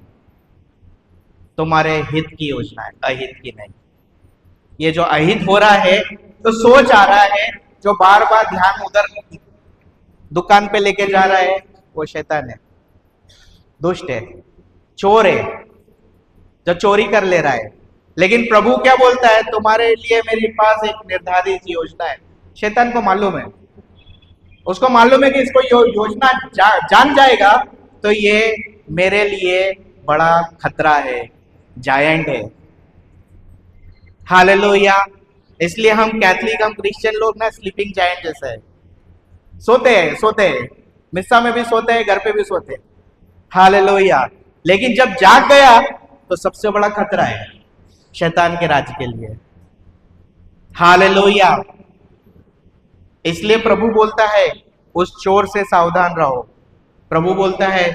S1: तुम्हारे हित की योजना है, अहित की नहीं। ये जो अहित हो रहा है तो सोच आ रहा है, जो बार बार ध्यान उधर दुकान पे लेके जा रहा है, वो शैतान है, दुष्ट है, चोर है, जो चोरी कर ले रहा है। लेकिन प्रभु क्या बोलता है? तुम्हारे लिए मेरे पास एक निर्धारित योजना है। शैतान को मालूम है, उसको मालूम है कि इसको योजना जान जाएगा तो ये मेरे लिए बड़ा खतरा है, जायंट है। हालेलुया, इसलिए हम कैथलिक, हम क्रिश्चियन लोग ना स्लीपिंग जायंट जैसा है, सोते हैं, मिस्सा में भी सोते हैं, घर पे भी सोते हैं। हालेलुया, लेकिन जब जाग गया तो सबसे बड़ा खतरा है शैतान के राज के लिए। हालेलुया, इसलिए प्रभु बोलता है उस चोर से सावधान रहो। प्रभु बोलता है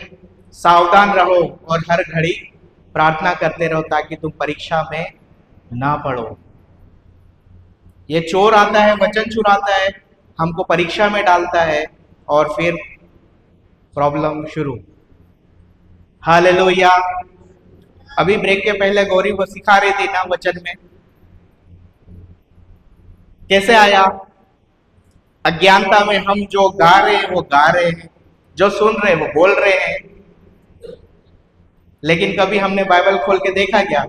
S1: सावधान रहो और हर घड़ी प्रार्थना करते रहो ताकि तुम परीक्षा में ना पड़ो। ये चोर आता है, वचन चुराता है, हमको परीक्षा में डालता है और फिर प्रॉब्लम शुरू। हालेलुया, अभी ब्रेक के पहले गौरी वो सिखा रही थी ना वचन में, कैसे आया? अज्ञानता में हम जो गा रहे हैं वो गा रहे हैं, जो सुन रहे हैं वो बोल रहे हैं, लेकिन कभी हमने बाइबल खोल के देखा क्या?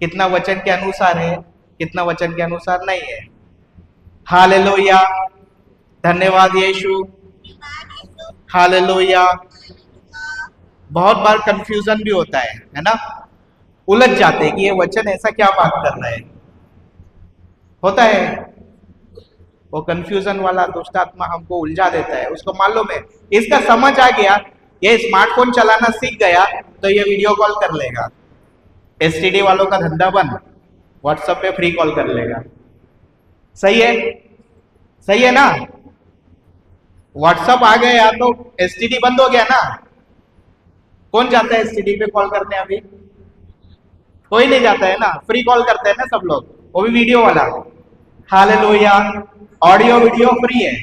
S1: कितना वचन के अनुसार है, कितना वचन के अनुसार नहीं है। हालेलुया, धन्यवाद यीशु। हालेलुया, बहुत बार कंफ्यूजन भी होता है ना, उलझ जाते हैं कि ये वचन ऐसा क्या बात कर रहा है, होता है। वो कंफ्यूजन वाला दुष्ट आत्मा हमको उलझा देता है, उसको मालूम है, इसका समझ आ गया, ये स्मार्टफोन चलाना सीख गया तो ये वीडियो कॉल कर लेगा, एसटीडी वालों का धंधा बंद, व्हाट्सएप पे फ्री कॉल कर लेगा। सही है? सही है ना? व्हाट्सएप आ गया तो एसटीडी बंद हो गया ना। कौन जाता है एसटीडी पे कॉल करने? अभी कोई नहीं जाता है ना, फ्री कॉल करते हैं ना सब लोग, वो भी वीडियो वाला। हालेलुया, ऑडियो वीडियो फ्री है।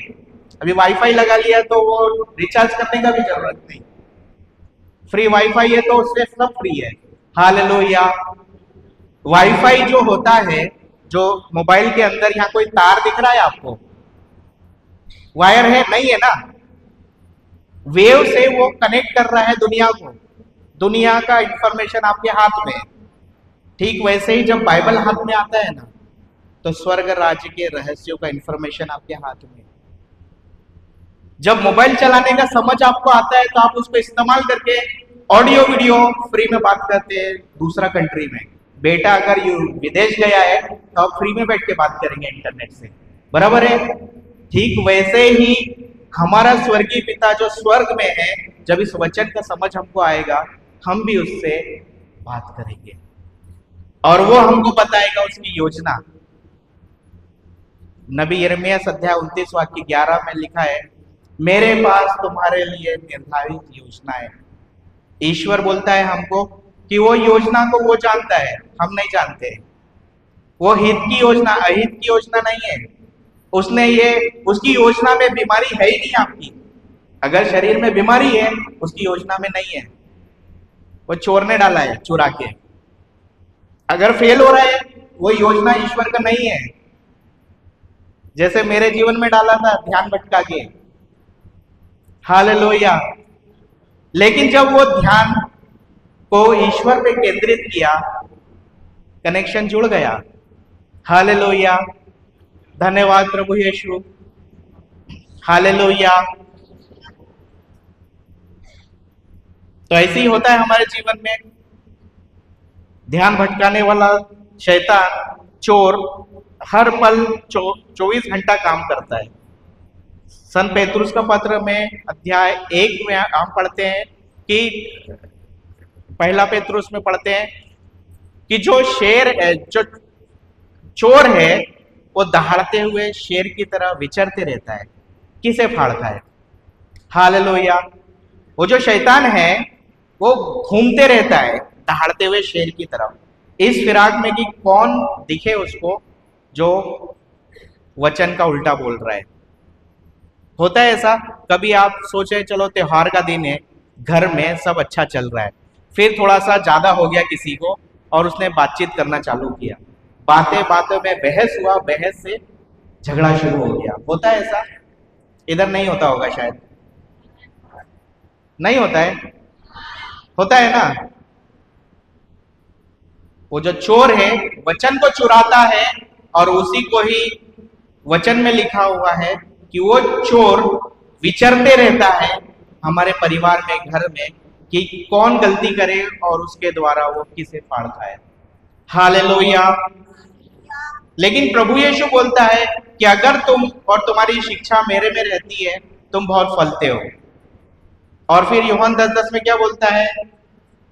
S1: अभी वाईफाई लगा लिया तो वो रिचार्ज करने का भी जरूरत नहीं, फ्री वाईफाई है तो उससे सब फ्री है। हालेलुया, वाईफाई जो होता है, जो मोबाइल के अंदर यहाँ कोई तार दिख रहा है आपको? वायर है? नहीं है ना। वेव से वो कनेक्ट कर रहा है दुनिया को, दुनिया का इंफॉर्मेशन आपके हाथ में। ठीक वैसे ही जब बाइबल हाथ में आता है ना, तो स्वर्ग राज्य के रहस्यों का इंफॉर्मेशन आपके हाथ में। जब मोबाइल चलाने का समझ आपको आता है तो आप उसको इस्तेमाल करके ऑडियो वीडियो फ्री में बात करते हैं दूसरा कंट्री में। बेटा अगर विदेश गया है तो आप फ्री में बैठ के बात करेंगे इंटरनेट से, बराबर है। ठीक वैसे ही हमारा स्वर्गीय पिता जो स्वर्ग में है, जब इस वचन का समझ हमको आएगा, हम भी उससे बात करेंगे और वो हमको बताएगा उसकी योजना। नबी यिर्मयाह अध्याय 29 वाक्य 11 में लिखा है, मेरे पास तुम्हारे लिए निर्धारित योजना है। ईश्वर बोलता है हमको कि वो योजना को वो जानता है, हम नहीं जानते। वो हित की योजना, अहित की योजना नहीं है। उसने ये, उसकी योजना में बीमारी है ही नहीं आपकी। अगर शरीर में बीमारी है, उसकी योजना में नहीं है, वो चोर ने डाला है चुरा के। अगर फेल हो रहा है, वो योजना ईश्वर का नहीं है। जैसे मेरे जीवन में डाला था ध्यान भटका के, हालेलुया। लेकिन जब वो ध्यान को ईश्वर पे केंद्रित किया, कनेक्शन जुड़ गया। हालेलुया, धन्यवाद प्रभु यीशु, हालेलुया। तो ऐसे ही होता है हमारे जीवन में। ध्यान भटकाने वाला शैतान, चोर, हर पल 24 घंटा काम करता है। संत पेतरुस का पत्र में अध्याय 1 में हम पढ़ते हैं कि, पहला पेतरुस में पढ़ते हैं कि जो शेर है, जो चोर है, वो दहाड़ते हुए शेर की तरह विचरते रहता है, किसे फाड़ता है। हालेलुया। वो जो शैतान है, वो घूमते रहता है दहाड़ते हुए शेर की तरफ, इस फिराक में कि कौन दिखे उसको जो वचन का उल्टा बोल रहा है। होता है ऐसा, कभी आप सोचे चलो त्योहार का दिन है, घर में सब अच्छा चल रहा है, फिर थोड़ा सा ज्यादा हो गया किसी को और उसने बातचीत करना चालू किया, बातें बातों में बहस हुआ, बहस से झगड़ा शुरू हो गया। होता है ऐसा? इधर नहीं होता होगा शायद, नहीं होता है, होता है ना। वो जो चोर है वचन को चुराता है, और उसी को ही वचन में लिखा हुआ है कि वो चोर विचरते रहता है हमारे परिवार में, घर में, कि कौन गलती करे और उसके द्वारा वो किसे फाड़ता है। हालेलुया। लेकिन प्रभु यीशु बोलता है कि अगर तुम और तुम्हारी शिक्षा मेरे में रहती है, तुम बहुत फलते हो। और फिर यूहन्ना 10:10 में क्या बोलता है?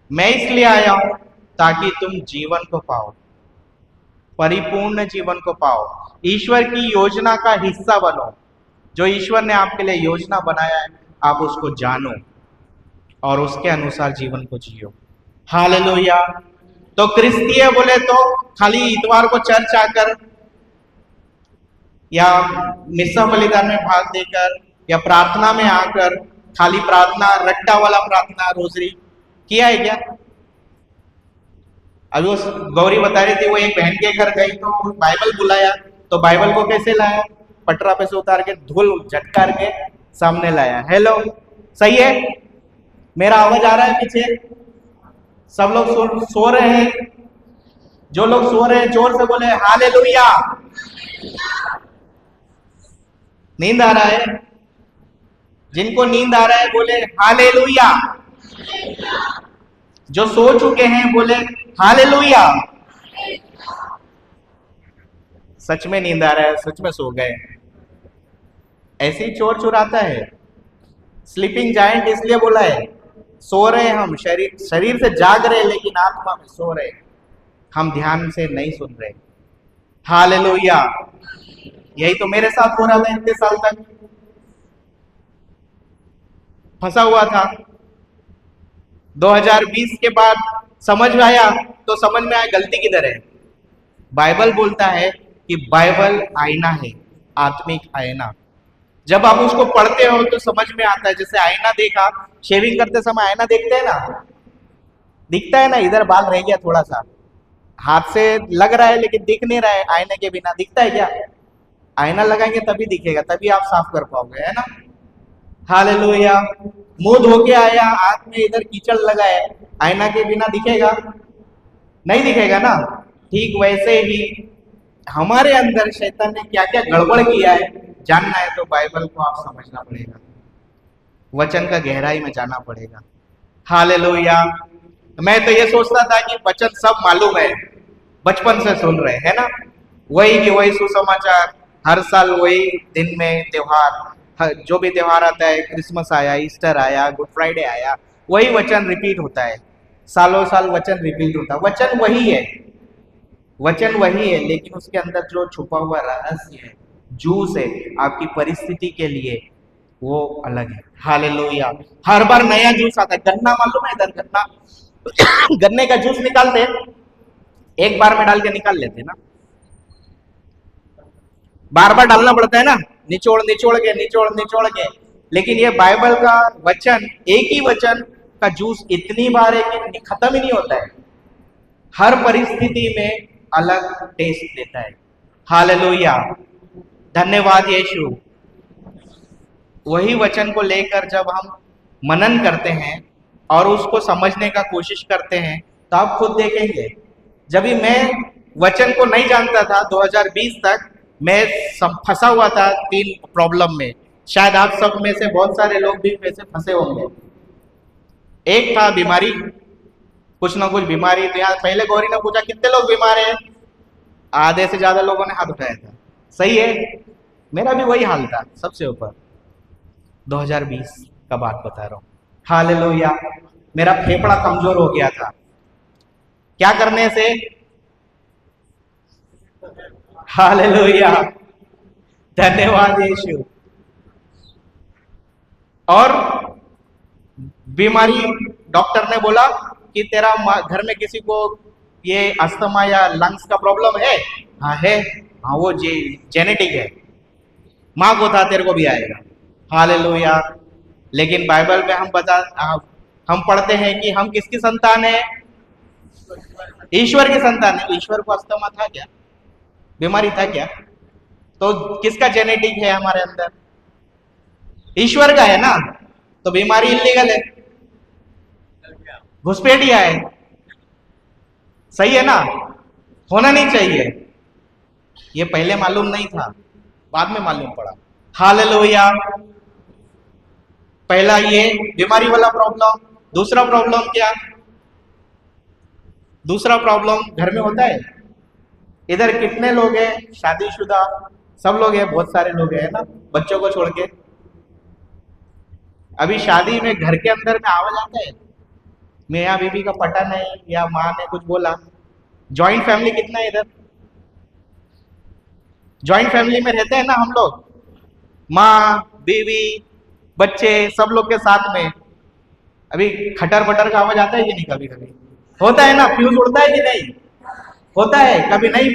S1: मैं इसलिए आया हूं ताकि तुम जीवन को पाओ, परिपूर्ण जीवन को पाओ, ईश्वर की योजना का हिस्सा बनो। जो ईश्वर ने आपके लिए योजना बनाया है, आप उसको जानो और उसके अनुसार जीवन को जियो। हालेलुया। तो क्रिस्तीय बोले तो खाली इतवार को चर्च आकर या मिस्सा बलिदान में भाग देकर या प्रार्थना में आकर खाली प्रार्थना, रट्टा वाला प्रार्थना, रोजरी किया है क्या? अभी उस गौरी बता रही थी, वो एक बहन के घर गई तो बाइबल बुलाया, तो बाइबल को कैसे लाया? पटरा पे से उतार के धूल झटकार के सामने लाया। हेलो, सही है? मेरा आवाज आ रहा है पीछे? सब लोग सो रहे हैं? जो लोग सो रहे हैं जोर से बोले हालेलुया। नींद आ रहा है? जिनको नींद आ रहा है बोले हालेलुया। जो सो चुके हैं बोले हालेलुया। सच में नींद आ रहा है, सच में सो गए। ऐसे ही चोर चुराता है। स्लीपिंग जायंट इसलिए बोला है, सो रहे हम, शरीर से जाग रहे लेकिन आत्मा में सो रहे, हम ध्यान से नहीं सुन रहे। हालेलुया। यही तो मेरे साथ हो रहा था, इतने साल तक फंसा हुआ था। 2020 के बाद समझ में आया, तो समझ में आया गलती किधर है। बाइबल बोलता है कि बाइबल आईना है, आत्मिक आईना। जब आप उसको पढ़ते हो तो समझ में आता है। जैसे आईना देखा, शेविंग करते समय आईना देखते हैं ना, दिखता है ना, इधर बाल रह गया थोड़ा सा, हाथ से लग रहा है लेकिन दिख नहीं रहा है, आईने के बिना दिखता है क्या? आईना लगाएंगे तभी दिखेगा, तभी आप साफ कर पाओगे, है ना। हालेलुया। मुंह धो के आया, हाथ में इधर कीचड़ लगा है, आईना के बिना दिखेगा? नहीं दिखेगा ना। ठीक वैसे ही हमारे अंदर शैतान ने क्या क्या गड़बड़ किया है, जानना है तो बाइबल को आप समझना पड़ेगा, वचन का गहराई में जाना पड़ेगा। हालेलुया। मैं तो ये सोचता था कि वचन सब मालूम है, बचपन से सुन रहे हैं ना, वही की वही सुसमाचार, हर साल वही दिन में त्योहार, जो भी त्योहार आता है, क्रिसमस आया, ईस्टर आया, गुड फ्राइडे आया, वही वचन रिपीट होता है, सालों साल वचन रिपीट होता है। वचन वही है, वचन वही है, लेकिन उसके अंदर जो छुपा हुआ रहस्य है, जूस है आपकी परिस्थिति के लिए, वो अलग है। हालेलुया। हर बार नया जूस आता है। गन्ना मालूम है? इधर गन्ना गन्ने का जूस निकालते, एक बार में डाल के निकाल लेते ना, बार बार डालना पड़ता है ना, निचोड़ निचोड़ के निचोड़ निचोड़ के। लेकिन ये बाइबल का वचन, एक ही वचन का जूस इतनी बार है कि खत्म ही नहीं होता है, हर परिस्थिति में अलग टेस्ट देता है। हालेलुया, धन्यवाद यीशु। वही वचन को लेकर जब हम मनन करते हैं और उसको समझने का कोशिश करते हैं तो आप खुद देखेंगे। जब भी मैं वचन को नहीं जानता था 2020 तक, मैं फंसा हुआ था 3 प्रॉब्लम में। शायद आप सब में से बहुत सारे लोग भी वैसे फंसे होंगे। एक था बीमारी, कुछ ना कुछ बीमारी। तो यहाँ पहले गौरी ने पूछा कितने लोग बीमार हैं, आधे से ज्यादा लोगों ने हाथ उठाया था। सही है, मेरा भी वही हाल था, सबसे ऊपर। 2020 का बात बता रहा हूँ। हालेलुया, मेरा फेफड़ा कमजोर हो गया था। क्या करने से? हालेलुया, धन्यवाद यीशु। और बीमारी, डॉक्टर ने बोला कि तेरा घर में किसी को ये अस्थमा या लंग्स का प्रॉब्लम है। हाँ है, हाँ वो जेनेटिक है, माँ को था, तेरे को भी आएगा। हालेलुया। लेकिन बाइबल में हम पढ़ते हैं कि हम किसकी संतान है? ईश्वर की संतान है। ईश्वर को अस्थमा था क्या? बीमारी था क्या? तो किसका जेनेटिक है हमारे अंदर? ईश्वर का है ना। तो बीमारी इलीगल है, घुसपैठिया है। सही है ना, होना नहीं चाहिए। ये पहले मालूम नहीं था, बाद में मालूम पड़ा। हालेलुया। पहला ये बीमारी वाला प्रॉब्लम। दूसरा प्रॉब्लम क्या? दूसरा प्रॉब्लम घर में होता है। इधर कितने लोग हैं शादीशुदा? सब लोग हैं, बहुत सारे लोग हैं ना, बच्चों को छोड़ के। अभी शादी में घर के अंदर में आवाज आता है, मियाँ बीबी का पटा नहीं या माँ ने कुछ बोला। जॉइंट फैमिली कितना है इधर? जॉइंट फैमिली में रहते हैं ना हम लोग, माँ बीवी बच्चे सब लोग के साथ में। अभी खटर पटर का आवाज आता है कि नहीं? कभी कभी होता है ना, फ्यूज उड़ता है कि नहीं? होता है। कभी नहीं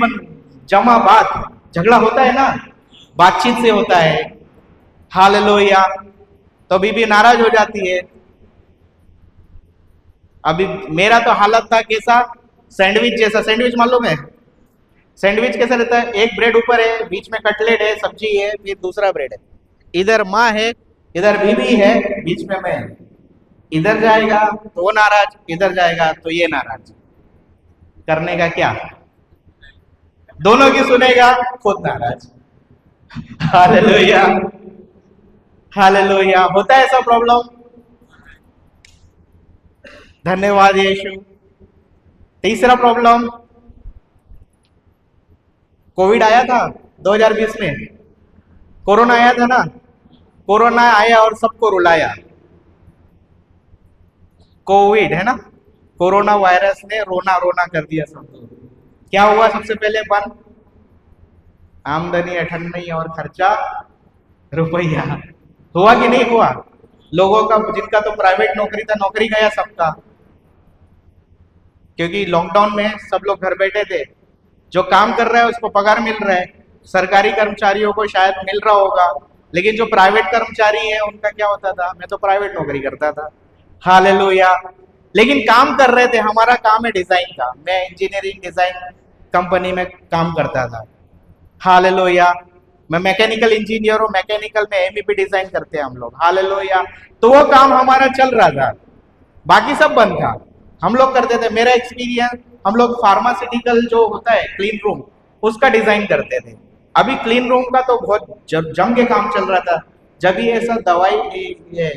S1: जमा बात, झगड़ा होता है ना, बातचीत से होता है। हालेलुया। तो बीबी नाराज हो जाती है। अभी मेरा तो हालत था कैसा? सैंडविच जैसा। सैंडविच मालूम है? सैंडविच कैसा रहता है? एक ब्रेड ऊपर है, बीच में कटलेट है, सब्जी है, फिर दूसरा ब्रेड है। इधर माँ है, इधर बीवी है, बीच में मैं। इधर जाएगा तो वो नाराज, इधर जाएगा तो ये नाराज। करने का क्या? दोनों की सुनेगा, खुद नाराज। Hallelujah, hallelujah. होता है ऐसा प्रॉब्लम। धन्यवाद यीशु। तीसरा प्रॉब्लम, कोविड आया था 2020 में। कोरोना आया था ना। कोरोना आया और सबको रुलाया। कोविड है ना, कोरोना वायरस ने रोना रोना कर दिया सबको। क्या हुआ? सबसे पहले बंद, आमदनी अठन्नी और खर्चा रुपया। हुआ कि नहीं हुआ? लोगों का, जिनका तो प्राइवेट नौकरी था, नौकरी गया सबका, क्योंकि लॉकडाउन में सब लोग घर बैठे थे। जो काम कर रहा है उसको पगार मिल रहा है, सरकारी कर्मचारियों को शायद मिल रहा होगा, लेकिन जो प्राइवेट कर्मचारी है उनका क्या होता था? मैं तो प्राइवेट नौकरी करता था। हालेलुया। लेकिन काम कर रहे थे। हमारा काम है डिजाइन का, मैं इंजीनियरिंग डिजाइन कंपनी में काम करता था। हालेलुया। मैं मैकेनिकल इंजीनियर हूँ, मैकेनिकल में एमईपी डिजाइन करते हैं हम लोग। हालेलुया। तो वो काम हमारा चल रहा था, बाकी सब बंद था, हम लोग करते थे। मेरा एक्सपीरियंस, हम लोग फार्मास्यूटिकल जो होता है क्लीन रूम, उसका डिजाइन करते थे। अभी क्लीन रूम का तो बहुत जम के काम चल रहा था। जब ये ऐसा दवाई, ये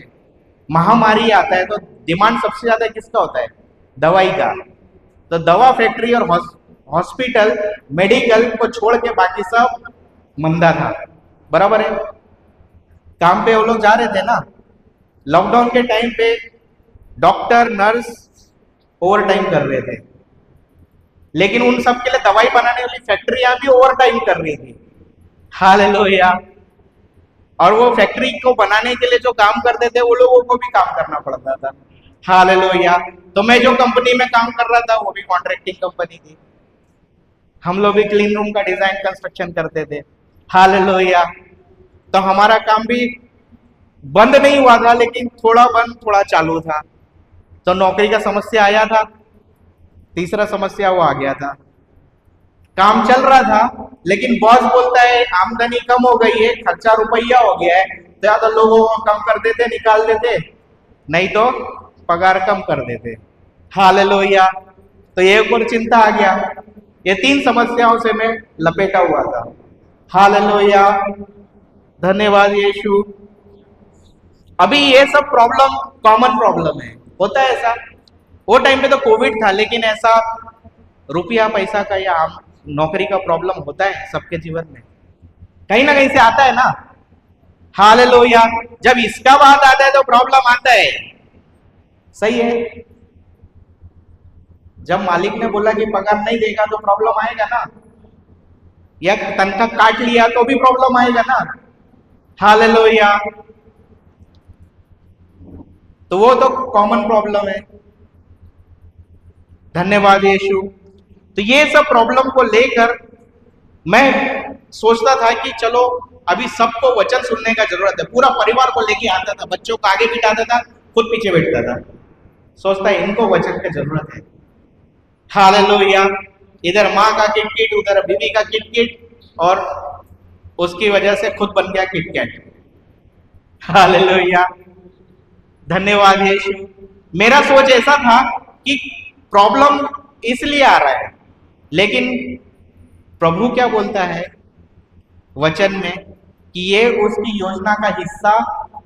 S1: महामारी आता है तो डिमांड सबसे ज्यादा किसका होता है? दवाई का। तो दवा फैक्ट्री और हॉस्पिटल मेडिकल को छोड़ के बाकी सब मंदा था। बराबर है? काम पे वो लोग जा रहे थे ना। लॉकडाउन के टाइम पे डॉक्टर नर्स ओवर टाइम कर रहे थे, लेकिन उन सब के लिए दवाई बनाने वाली फैक्ट्रियां भी ओवर टाइम कर रही थी। हालेलुया। और वो फैक्ट्री को बनाने के लिए जो काम करते थे वो लोगों को भी काम करना पड़ता था। हालेलुया। तो मैं जो कंपनी में काम कर रहा था वो भी कॉन्ट्रैक्टिंग कंपनी थी। हम लोग भी क्लीन रूम का डिजाइन कंस्ट्रक्शन करते थे। हालेलुया। तो हमारा काम भी बंद नहीं हुआ था, लेकिन थोड़ा बंद थोड़ा चालू था। तो नौकरी का समस्या आया था, तीसरा समस्या वो आ गया था। काम चल रहा था, लेकिन बॉस बोलता है आमदनी कम हो गई है, खर्चा रुपया हो गया है, तो या तो लोगों को कम कर देते, निकाल देते, नहीं तो पगार कम कर देते। हालेलुया। तो ये एक और चिंता आ गया। ये तीन समस्याओं से मैं लपेटा हुआ था। हालेलुया। धन्यवाद यीशु। अभी ये सब प्रॉब्लम कॉमन प्रॉब्लम है, होता है ऐसा। वो टाइम पे तो कोविड था, लेकिन ऐसा रुपया पैसा का या नौकरी का प्रॉब्लम होता है सबके जीवन में, कहीं ना कहीं से आता है ना। हालेलुया। जब इसका बात आता है तो प्रॉब्लम आता है, सही है। जब मालिक ने बोला कि पगार नहीं देगा तो प्रॉब्लम आएगा ना, या तनख्वाह काट लिया तो भी प्रॉब्लम आएगा ना। हालेलुया। तो वो तो कॉमन प्रॉब्लम है। धन्यवाद यीशु। तो ये सब प्रॉब्लम को लेकर मैं सोचता था कि चलो अभी सबको वचन सुनने का जरूरत है। पूरा परिवार को लेके आता था, बच्चों को आगे बिठाता था, खुद पीछे बैठता था, सोचता है इनको वचन की जरूरत है। हालेलुया। इधर माँ का किटकिट, उधर बीवी का किटकिट, और उसकी वजह से खुद बन गया किटकैट। हालेलुया। धन्यवाद यीशु। मेरा सोच ऐसा था कि प्रॉब्लम इसलिए आ रहा है, लेकिन प्रभु क्या बोलता है वचन में कि ये उसकी योजना का हिस्सा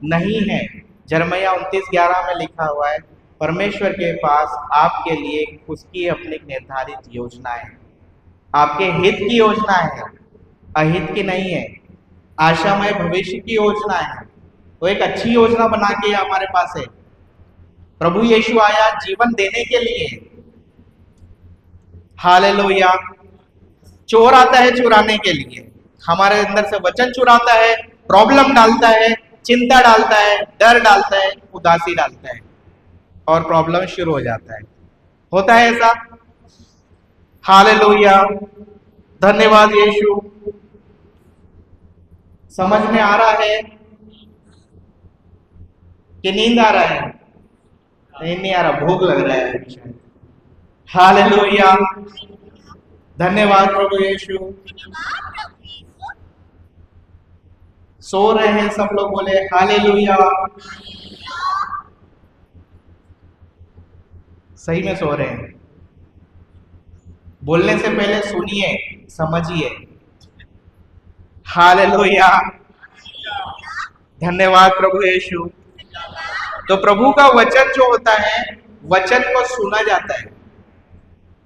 S1: नहीं है। यिर्मयाह 29:11 में लिखा हुआ है, परमेश्वर के पास आपके लिए उसकी अपनी निर्धारित योजना है, आपके हित की योजना है, अहित की नहीं है। आशामय भविष्य की योजना है। वो एक अच्छी योजना बना के हमारे पास है। प्रभु यीशु आया जीवन देने के लिए। हालेलुया। चोर आता है चुराने के लिए, हमारे अंदर से वचन चुराता है, प्रॉब्लम डालता है, चिंता डालता है, डर डालता है, उदासी डालता है, और प्रॉब्लम शुरू हो जाता है। होता है ऐसा। हालेलुया। धन्यवाद यीशु। समझ में आ रहा है कि नींद आ रहा है? नहीं आ रहा, भूख लग रहा है। हालेलुया। धन्यवाद प्रभु यीशु। सो रहे हैं सब लोग, बोले हालेलुया। सही में सो रहे हैं। बोलने से पहले सुनिए, समझिए। हालेलुया। धन्यवाद प्रभु यीशु। तो प्रभु का वचन जो होता है, वचन को सुना जाता है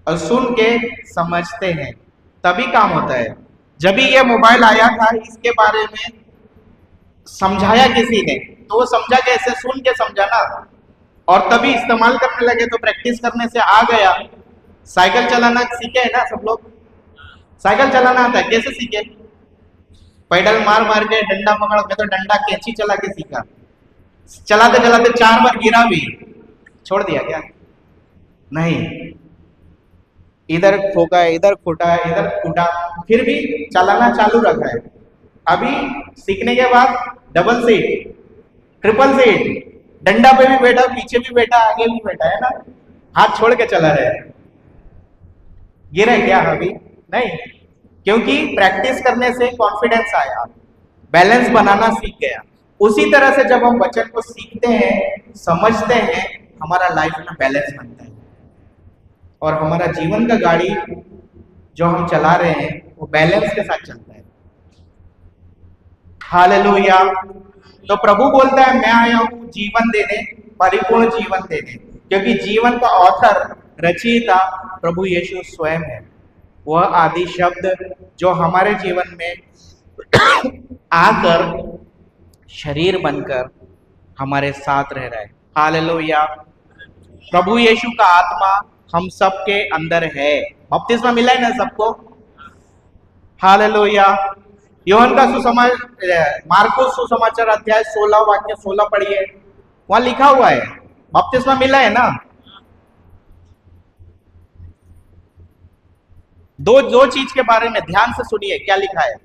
S1: और सुन के समझते हैं, तभी काम होता है। जब भी ये मोबाइल आया था, इसके बारे में समझाया किसी ने, तो वो समझा कैसे? सुन के समझा ना, और तभी इस्तेमाल करने लगे, तो प्रैक्टिस करने से आ गया। साइकिल चलाना सीखे है ना सब लोग? साइकिल चलाना आता है, कैसे सीखे? पैडल मार मार के, डंडा पकड़ के, तो डंडा कैंची चला के सीखा। चलाते चलाते 4 बार गिरा भी, छोड़ दिया क्या? नहीं, इधर ठोका, इधर फूटा, इधर फूटा, फिर भी चलाना चालू रखा है। अभी सीखने के बाद डबल सीट, ट्रिपल सीट, डंडा पे भी बैठा, पीछे भी बैठा, आगे भी बैठा, है ना? हाथ छोड़ के चला रहे। गिरे क्या अभी? नहीं, क्योंकि प्रैक्टिस करने से कॉन्फिडेंस आया, बैलेंस बनाना सीख गया। उसी तरह से जब हम वचन को सीखते हैं, समझते हैं, हमारा लाइफ में बैलेंस बनता है, और हमारा जीवन का गाड़ी जो हम चला रहे हैं वो बैलेंस के साथ चलता है। हालेलुया। तो प्रभु बोलता है मैं आया हूं जीवन देने, परिपूर्ण जीवन देने, क्योंकि जीवन का ऑथर, रचयिता प्रभु यीशु स्वयं है। वह आदि शब्द जो हमारे जीवन में आकर शरीर बनकर हमारे साथ रह रहा है। हालेलुया। प्रभु यीशु का आत्मा हम सबके अंदर है। बपतिस्मा मिला है ना सबको? हालेलुया। योहन का मार्कुस सुसमाचार अध्याय 16 वाक्य 16 पढ़िए, वहां लिखा हुआ है, बपतिस्मा मिला है ना? दो चीज के बारे में ध्यान से सुनिए, क्या लिखा है?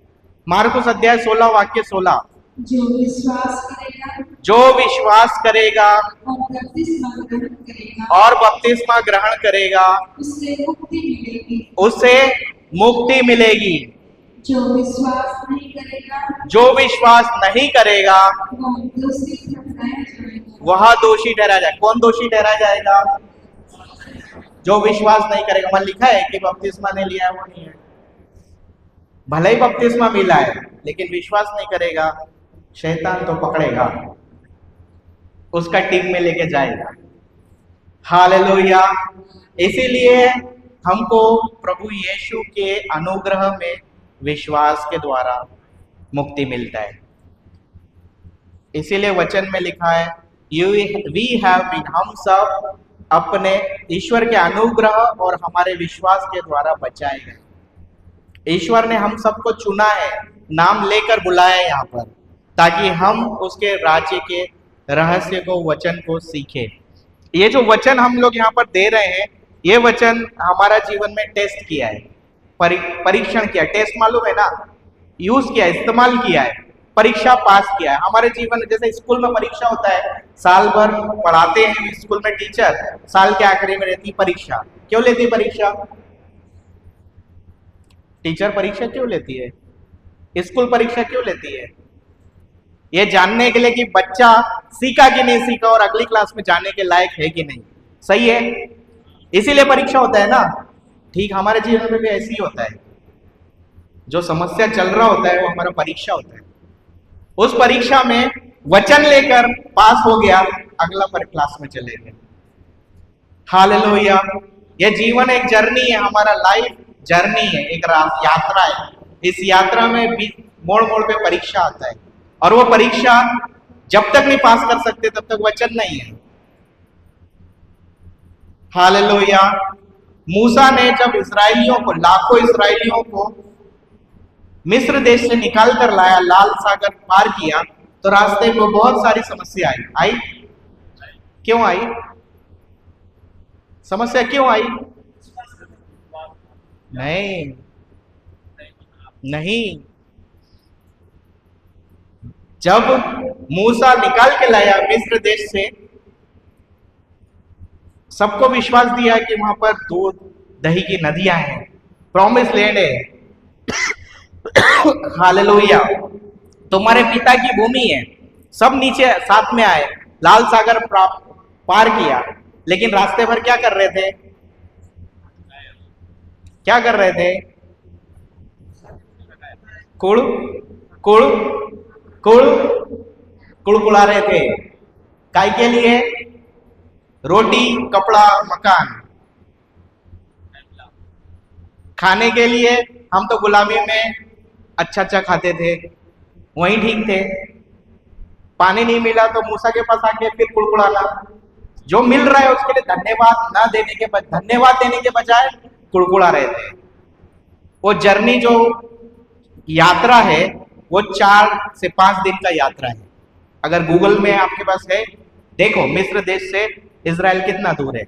S1: मार्कुस अध्याय 16 वाक्य 16।
S2: जो विश्वास करेगा
S1: जो विश्वास करेगा
S2: और बपतिस्मा ग्रहण करेगा
S1: और बपतिस्मा ग्रहण करेगा
S2: उससे मुक्ति मिलेगी।
S1: उसे मुक्ति मिलेगी।
S2: जो विश्वास नहीं करेगा
S1: जो विश्वास नहीं करेगा
S2: वह दोषी ठहराया जाएगा।
S1: वह दोषी ठहराया जाएगा। कौन दोषी ठहराया जाएगा? जो विश्वास नहीं करेगा। वहां लिखा है कि बपतिस्मा ने लिया है वो नहीं है। भले ही बपतिस्मा मिला है लेकिन विश्वास नहीं करेगा, शैतान तो पकड़ेगा, उसका टीम में लेके जाएगा। हालेलुया। इसीलिए हमको प्रभु यीशु के अनुग्रह में विश्वास के द्वारा मुक्ति मिलता है। इसीलिए वचन में लिखा है वी हैव बीन, हम सब अपने ईश्वर के अनुग्रह और हमारे विश्वास के द्वारा बचाए गए। ईश्वर ने हम सबको चुना है, नाम लेकर बुलाया है यहाँ पर, ताकि हम उसके राज्य के रहस्य को, वचन को सीखे। ये जो वचन हम लोग यहाँ पर दे रहे हैं, ये वचन हमारा जीवन में टेस्ट किया है, परीक्षण किया। टेस्ट मालूम है ना, यूज किया, इस्तेमाल किया है, परीक्षा पास किया है। हमारे जीवन में जैसे स्कूल में परीक्षा होता है, साल भर पढ़ाते हैं स्कूल में टीचर, साल के आखिरी में रहती परीक्षा। क्यों लेती है परीक्षा? टीचर परीक्षा क्यों लेती है? स्कूल परीक्षा क्यों लेती है? ये जानने के लिए कि बच्चा सीखा कि नहीं सीखा और अगली क्लास में जाने के लायक है कि नहीं। सही है, इसीलिए परीक्षा होता है ना। ठीक हमारे जीवन में भी ऐसे ही होता है। जो समस्या चल रहा होता है वो हमारा परीक्षा होता है। उस परीक्षा में वचन लेकर पास हो गया, अगला पर क्लास में चले गए। हालेलुया। ये जीवन एक जर्नी है, हमारा लाइफ जर्नी है, एक यात्रा है। इस यात्रा में भी मोड़ मोड़ पे परीक्षा आता है, और वो परीक्षा जब तक नहीं पास कर सकते तब तक वचन नहीं है। हालेलुया। मूसा ने जब इस्राएलियों को, लाखों इस्राएलियों को मिस्र देश से निकाल कर लाया, लाल सागर पार किया, तो रास्ते में बहुत सारी समस्या आई। क्यों आई? समस्या क्यों आई? नहीं, जब मूसा निकाल के लाया मिस्र देश से, सबको विश्वास दिया कि वहां पर दूध दही की नदियां हैं, प्रॉमिस लैंड है। हालेलुया। तुम्हारे पिता की भूमि है। सब नीचे साथ में आए, लाल सागर पार किया, लेकिन रास्ते भर क्या कर रहे थे? क्या कर रहे थे? कुड़कुड़ा रहे थे। काय के लिए? रोटी, कपड़ा, मकान। खाने के लिए हम तो गुलामी में अच्छा अच्छा खाते थे, वही ठीक थे। पानी नहीं मिला तो मूसा के पास आके फिर कुड़कुड़ाना। जो मिल रहा है उसके लिए धन्यवाद देने के बजाय कुड़कुड़ा रहे थे। वो जर्नी, जो यात्रा है, वो 4 से 5 दिन का यात्रा है। अगर गूगल में आपके पास है, देखो मिस्र देश से इजराइल कितना दूर है।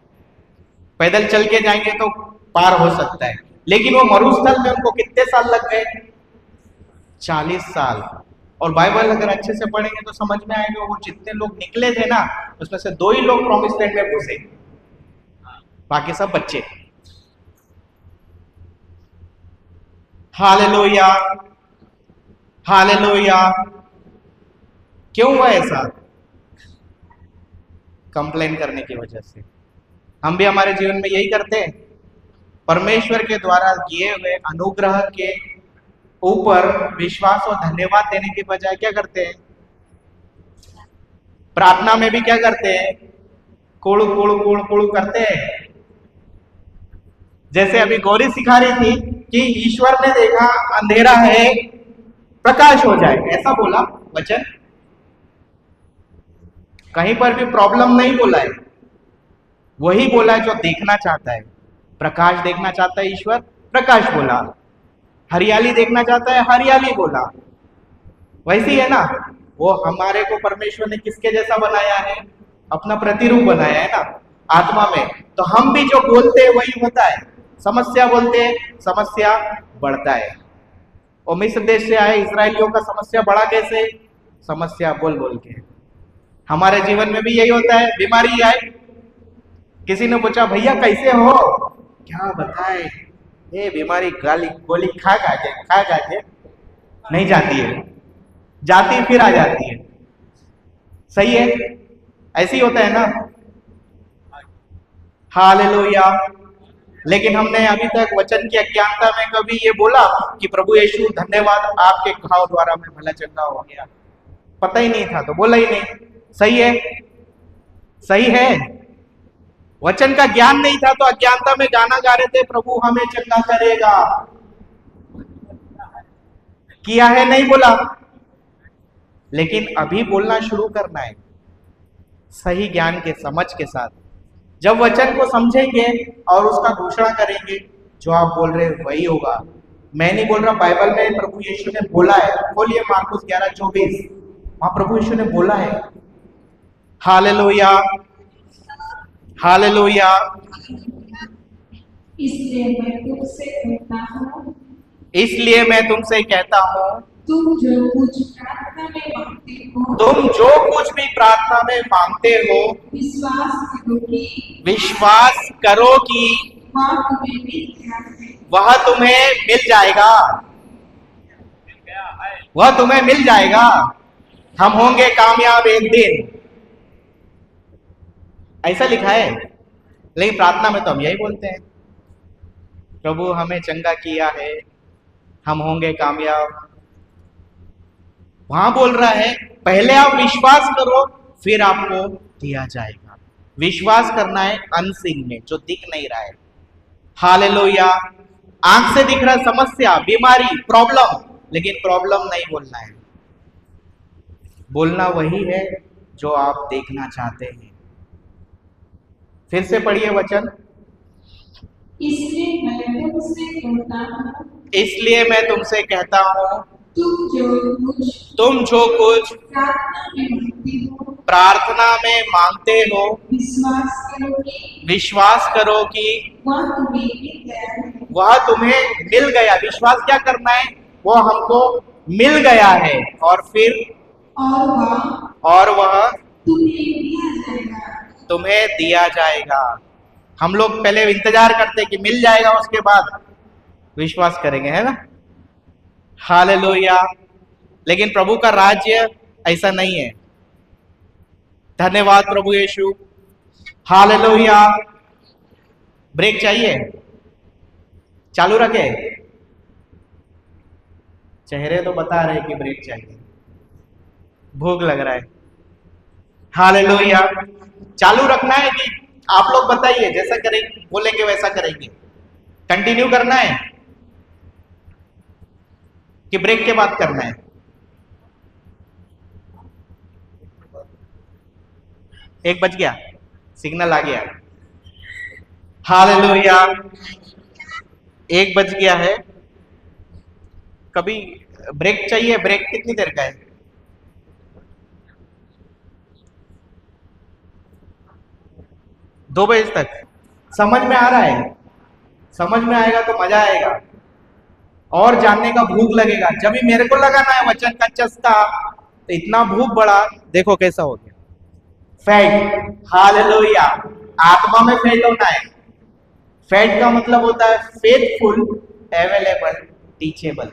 S1: पैदल चल के जाएंगे तो पार हो सकता है, लेकिन वो मरुस्थल में उनको कितने साल लग गए? 40 साल। और बाइबल अगर अच्छे से पढ़ेंगे तो समझ में आएगा, वो जितने लोग निकले थे ना, उसमें से 2 ही लोग प्रॉमिस लैंड में घुसे, बाकी सब बच्चे। Hallelujah, hallelujah. क्यों हुआ ऐसा? कंप्लेन करने की वजह से। हम भी हमारे जीवन में यही करते हैं। परमेश्वर के द्वारा दिए हुए अनुग्रह के ऊपर विश्वास और धन्यवाद देने के बजाय क्या करते हैं? प्रार्थना में भी क्या करते हैं? कुड़ कुड़ कुड़ कुड़ करते हैं। जैसे अभी गौरी सिखा रही थी कि ईश्वर ने देखा अंधेरा है, प्रकाश हो जाए, ऐसा बोला वचन। कहीं पर भी प्रॉब्लम नहीं बोला है, वही बोला है जो देखना चाहता है। प्रकाश देखना चाहता है ईश्वर, प्रकाश बोला। हरियाली देखना चाहता है, हरियाली बोला। वैसी है ना, वो हमारे को परमेश्वर ने किसके जैसा बनाया है? अपना प्रतिरूप बनाया है ना, आत्मा में। तो हम भी जो बोलते हैं वही होता है। समस्या बोलते हैं, समस्या बढ़ता है। और मिस्र देश से आए इजरायलियों का समस्या बढ़ा कैसे? समस्या बोल बोल के। हमारे जीवन में भी यही होता है, बीमारी आई, किसी ने पूछा भैया कैसे हो, क्या बताए, ये बीमारी गाली गोली खा के नहीं जाती है, जाती फिर आ जाती है। सही है, ऐसे ही होता है ना। हालेलुया। लेकिन हमने अभी तक वचन की अज्ञानता में कभी ये बोला कि प्रभु यीशु धन्यवाद, आपके घाव द्वारा मैं भला चंगा हो गया? पता ही नहीं था तो बोला ही नहीं। सही है, सही है। वचन का ज्ञान नहीं था तो अज्ञानता में गाना गा रहे थे, प्रभु हमें चंगा करेगा। किया है नहीं बोला, लेकिन अभी बोलना शुरू करना है सही ज्ञान के समझ के साथ। जब वचन को समझेंगे और उसका घोषणा करेंगे, जो आप बोल रहे हैं वही होगा। मैं नहीं बोल रहा, बाइबल में प्रभु यीशु ने बोला है। बोलिए मार्कुस 11:24, वहां प्रभु यीशु ने बोला है। Hallelujah, hallelujah.
S2: इसलिए मैं तुमसे कहता हूँ,
S1: इसलिए मैं तुमसे कहता हूँ,
S2: तुम जो कुछ प्रार्थना में मांगते हो,
S1: तुम जो कुछ भी प्रार्थना में मांगते हो,
S2: विश्वास करो कि
S1: वह तुम्हें मिल जाएगा। वह तुम्हें मिल जाएगा। हम होंगे कामयाब एक दिन, ऐसा लिखा है। लेकिन प्रार्थना में तो हम यही बोलते हैं, प्रभु हमें चंगा किया है, हम होंगे कामयाब। वहां बोल रहा है पहले आप विश्वास करो, फिर आपको दिया जाएगा। विश्वास करना है अनसीन में, जो दिख नहीं रहा है। हालेलुया। आंख से दिख रहा समस्या, बीमारी, प्रॉब्लम, लेकिन प्रॉब्लम नहीं बोलना है। बोलना वही है जो आप देखना चाहते हैं। फिर से पढ़िए वचन।
S2: इसलिए मैं
S1: तुमसे कहता हूँ,
S2: तुम जो कुछ
S1: प्रार्थना में मांगते हो, विश्वास करो कि वह तुम्हें मिल गया। विश्वास क्या करना है? वो हमको मिल गया है, और फिर और वह तुम्हें दिया जाएगा। हम लोग पहले इंतजार करते कि मिल जाएगा, उसके बाद विश्वास करेंगे, है ना। हालेलुया। लेकिन प्रभु का राज्य ऐसा नहीं है। धन्यवाद प्रभु यीशु। हालेलुया। ब्रेक चाहिए? चालू रखे? चेहरे तो बता रहे कि ब्रेक चाहिए, भूख लग रहा है। हालेलुया। चालू रखना है कि आप लोग बताइए, जैसा करेंगे बोलेंगे वैसा करेंगे। कंटिन्यू करना है कि ब्रेक के बाद करना है? 1 बज गया, सिग्नल आ गया। हालेलुया। 1 बज गया है। कभी ब्रेक चाहिए? ब्रेक कितनी देर का है? 2 बजे तक। समझ में आ रहा है? समझ में आएगा तो मजा आएगा और जानने का भूख लगेगा। जब भी मेरे को लगाना है वचन का चस्का, तो इतना भूख बढ़ा, देखो कैसा हो गया। फैट। हालेलुया। आत्मा में फैट होना है। फैट का मतलब होता है फेथफुल, अवेलेबल, टीचेबल।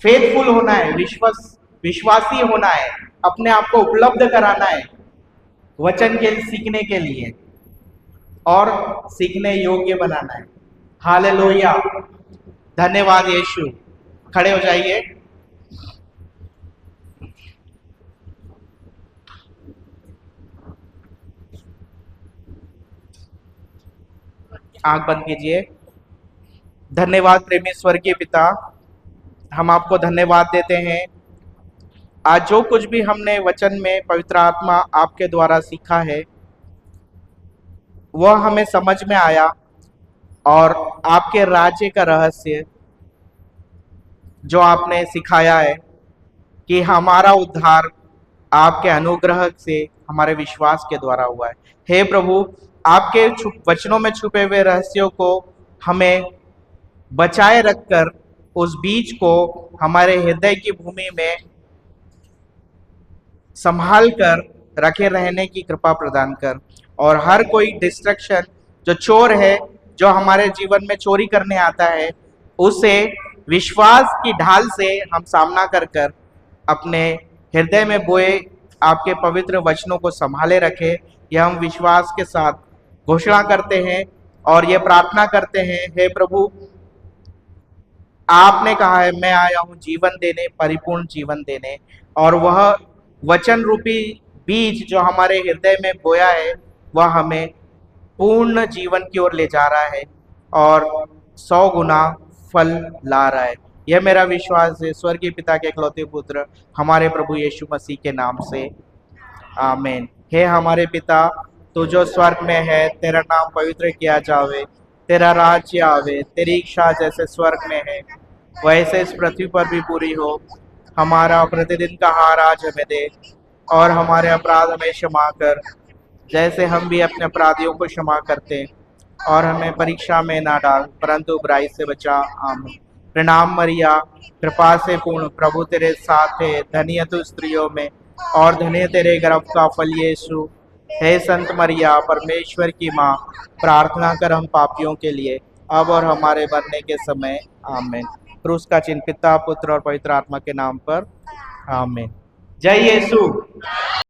S1: फेथफुल होना है, विश्वासी होना है, अपने आप को उपलब्ध कराना है वचन के सीखने के लिए, और सीखने योग्य बनाना है। हालेलुया। धन्यवाद यीशु। खड़े हो जाइए। आंख बंद कीजिए। धन्यवाद प्रेमी स्वर्गीय पिता, हम आपको धन्यवाद देते हैं। आज जो कुछ भी हमने वचन में पवित्र आत्मा आपके द्वारा सीखा है, वह हमें समझ में आया, और आपके राज्य का रहस्य जो आपने सिखाया है कि हमारा उद्धार आपके अनुग्रह से, हमारे विश्वास के द्वारा हुआ है। हे प्रभु, आपके वचनों में छुपे हुए रहस्यों को हमें बचाए रखकर उस बीज को हमारे हृदय की भूमि में संभाल कर रखे रहने की कृपा प्रदान कर। और हर कोई डिस्ट्रक्शन, जो चोर है, जो हमारे जीवन में चोरी करने आता है, उसे विश्वास की ढाल से हम सामना कर कर अपने हृदय में बोए आपके पवित्र वचनों को संभाले रखे। यह हम विश्वास के साथ घोषणा करते हैं और ये प्रार्थना करते हैं, हे प्रभु, आपने कहा है मैं आया हूं जीवन देने, परिपूर्ण जीवन देने। और वह वचन रूपी बीज जो हमारे हृदय में बोया है, वह हमें पूर्ण जीवन की ओर ले जा रहा है और 100 गुना फल ला रहा है। यह मेरा विश्वास है स्वर्गीय पिता के इकलौते पुत्र हमारे प्रभु यीशु मसीह के नाम से, आमीन। हे हमारे पिता, तू जो स्वर्ग में है, तेरा नाम पवित्र किया जावे, तेरा राज्य आवे, तेरी इच्छा जैसे स्वर्ग में है वैसे इस पृथ्वी पर भी पूरी हो। हमारा प्रतिदिन का आहार आज हमें दे, और हमारे अपराध हमें क्षमा कर, जैसे हम भी अपने अपराधियों को क्षमा करते, और हमें परीक्षा में ना डाल, परंतु बुराई से बचा, आमीन। प्रणाम मरिया, कृपा से पूर्ण, प्रभु तेरे साथ है, धन्य तू स्त्रियों में और धन्य तेरे गर्भ का फल यीशु। हे संत मरिया, परमेश्वर की माँ, प्रार्थना कर हम पापियों के लिए, अब और हमारे मरने के समय, आमीन। क्रूस का चिन्ह पिता, पुत्र और पवित्र आत्मा के नाम पर, आमीन। जय यीशु।